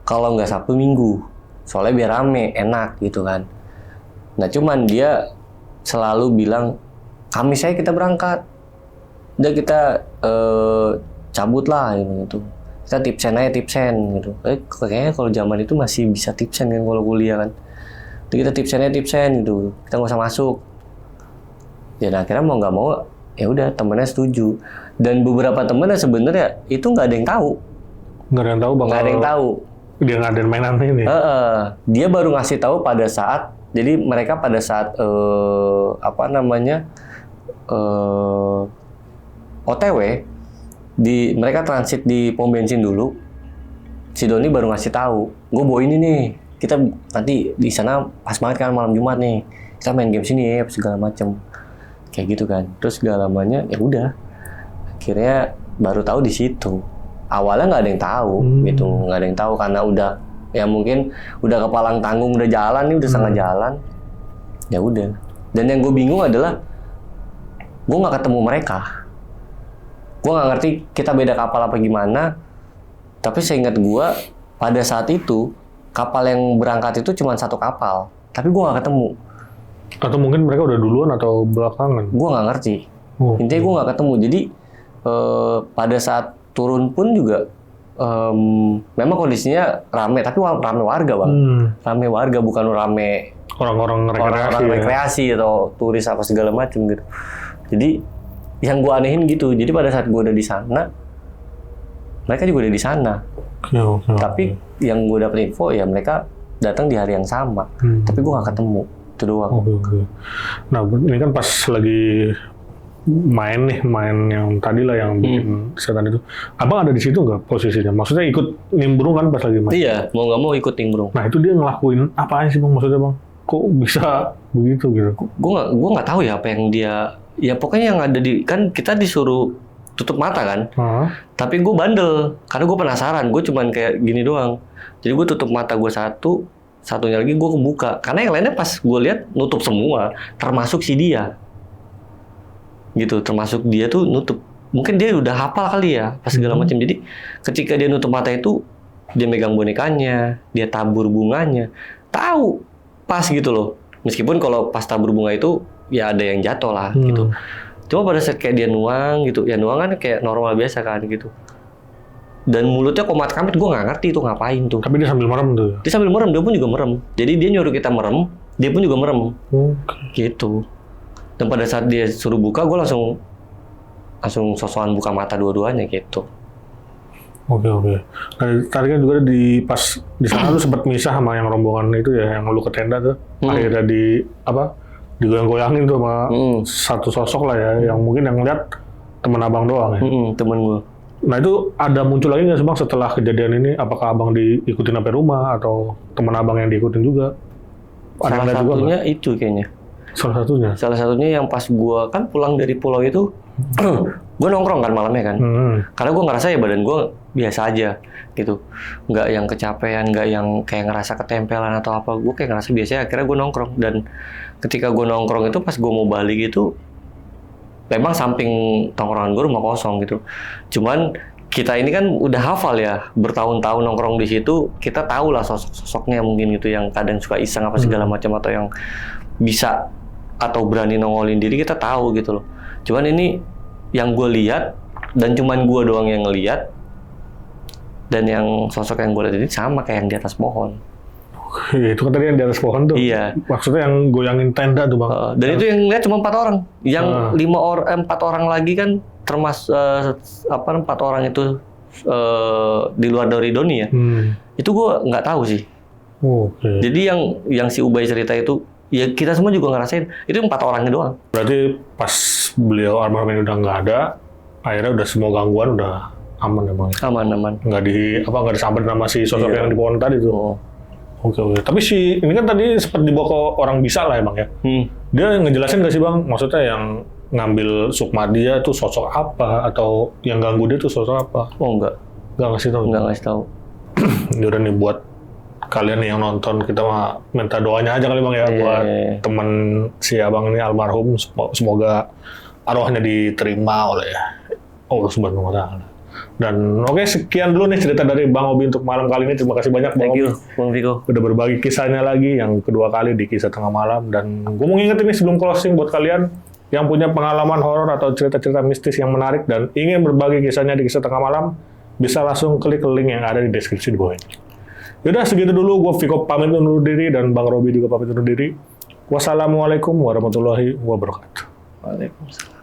kalau nggak Sabtu Minggu, soalnya biar rame, enak gitu kan. Nah cuman dia selalu bilang Kamis aja kita berangkat, udah kita cabut lah gitu. Kita tipsen gitu. Kayaknya kalau zaman itu masih bisa tipsen kan kalau kuliah kan. Jadi kita tipsen gitu. Kita nggak usah masuk. Ya nah, akhirnya mau nggak mau ya udah temennya setuju. Dan beberapa temennya sebenarnya itu nggak ada yang tahu. Nggak ada yang tahu bang. Nggak ada yang tahu. Dia ngadain mainan ini. Dia baru ngasih tahu pada saat. Jadi mereka pada saat OTW. Mereka transit di pom bensin dulu. Si Doni baru ngasih tahu, gue bawa ini nih, kita nanti di sana pas banget kan malam Jumat nih, kita main game sini ya segala macem, kayak gitu kan. Terus segala lamanya ya udah, akhirnya baru tahu di situ. Awalnya nggak ada yang tahu, gitu, nggak ada yang tahu karena udah ya mungkin udah kepalang tanggung, udah jalan nih, udah setengah jalan, ya udah. Dan yang gue bingung adalah gue nggak ketemu mereka. Gue nggak ngerti kita beda kapal apa gimana, tapi seingat gue pada saat itu kapal yang berangkat itu cuma 1 kapal, tapi gue nggak ketemu. Atau mungkin mereka udah duluan atau belakangan? Gue nggak ngerti. Intinya gue nggak ketemu. Jadi pada saat turun pun juga memang kondisinya rame, tapi rame warga bang. Rame warga, bukan rame orang-orang rekreasi atau turis apa segala macam gitu. Jadi yang gue anehin gitu. Jadi pada saat gue udah di sana, mereka juga udah di sana. Tapi yang gue dapet info ya mereka datang di hari yang sama. Tapi gue nggak ketemu. Itu doang. Nah ini kan pas lagi main yang tadi lah yang bikin setan itu. Abang ada di situ nggak posisinya? Maksudnya ikut nimbrung kan pas lagi main? Iya, mau nggak mau ikut nimbrung. Nah itu dia ngelakuin apa sih bang? Maksudnya bang, kok bisa begitu gitu? Gue nggak tahu ya apa yang dia. Ya pokoknya yang ada kan kita disuruh tutup mata kan. Tapi gue bandel karena gue penasaran. Gue cuman kayak gini doang. Jadi gue tutup mata gue satunya lagi gue kebuka. Karena yang lainnya pas gue lihat nutup semua, termasuk si dia. gitu. Termasuk dia tuh nutup. Mungkin dia udah hafal kali ya, pas segala macam. Jadi ketika dia nutup mata itu, dia megang bonekanya, dia tabur bunganya, tahu pas gitu loh. Meskipun kalau pas tabur bunga itu ya ada yang jatuh lah gitu. Cuma pada saat kayak dia nuang gitu, ya nuang kan kayak normal biasa kan gitu. Dan mulutnya komat kamit, gue nggak ngerti itu ngapain tuh. Tapi dia sambil merem tuh. Dia sambil merem, dia pun juga merem. Jadi dia nyuruh kita merem, dia pun juga merem. Gitu. Dan pada saat dia suruh buka, gue langsung sosokan buka mata dua-duanya gitu. Oke. Nah, tadi kan juga pas di sana lu sempat misah sama yang rombongan itu ya, yang lu ke tenda tuh. Akhirnya digoyang-goyangin tuh sama satu sosok lah ya, yang mungkin yang lihat temen abang doang ya. Temen gue. Nah itu ada muncul lagi nggak sih bang setelah kejadian ini? Apakah abang diikutin sampai rumah atau teman abang yang diikutin juga? Salah satunya itu kayaknya. Salah satunya yang pas gue kan pulang dari pulau itu, gue nongkrong kan malamnya kan. Karena gue ngerasa ya badan gue biasa aja gitu. Nggak yang kecapean, nggak yang kayak ngerasa ketempelan atau apa. Gue kayak ngerasa biasa, akhirnya gue nongkrong. Dan ketika gue nongkrong itu pas gue mau balik itu, memang samping tongkrongan gue rumah kosong gitu. Cuman kita ini kan udah hafal ya, bertahun-tahun nongkrong di situ, kita tahu lah sosok-sosoknya mungkin gitu yang kadang suka iseng apa segala macam atau yang bisa atau berani nongolin diri, kita tahu gitu loh. Cuman ini yang gue lihat dan cuman gue doang yang ngelihat, dan yang sosok yang gue lihat ini sama kayak yang di atas pohon. Itu kan tadi yang di atas pohon tuh. Iya. Maksudnya yang goyangin tenda tuh bang. Dan itu yang lihat cuma 4 orang. Yang 4 orang lagi kan termasuk 4 orang itu di luar dari Doni ya. Itu gue nggak tahu sih. Jadi yang si Ubay cerita itu, ya kita semua juga ngerasain. Itu 4 orangnya doang. Berarti pas beliau almarhum ini udah nggak ada, akhirnya udah semua gangguan udah aman ya bang. Aman. Nggak disamperin sama si sosok yang di pohon tadi tuh. Oke. Tapi ini kan tadi sempat dibawa ke orang bisa lah ya bang ya. Dia ngejelasin nggak sih bang? Maksudnya yang ngambil sukma dia tuh sosok apa, atau yang ganggu dia tuh sosok apa? Oh enggak. Nggak ngasih tahu. Nggak ngasih tahu. Ya udah nih buat kalian yang nonton, kita mah minta doanya aja kali bang ya buat teman si abang ini almarhum, semoga arwahnya diterima oleh Allah Subhanahu wa Ta'ala. Dan oke, sekian dulu nih cerita dari Bang Obi untuk malam kali ini. Terima kasih banyak Bang Obi. Bang Viko. Udah berbagi kisahnya lagi yang kedua kali di Kisah Tengah Malam. Dan gue mau ngingetin nih sebelum closing buat kalian yang punya pengalaman horor atau cerita-cerita mistis yang menarik dan ingin berbagi kisahnya di Kisah Tengah Malam, bisa langsung klik link yang ada di deskripsi di bawah ini. Yaudah, segitu dulu. Gue Viko pamit undur diri dan Bang Robi juga pamit undur diri. Wassalamualaikum warahmatullahi wabarakatuh. Waalaikumsalam.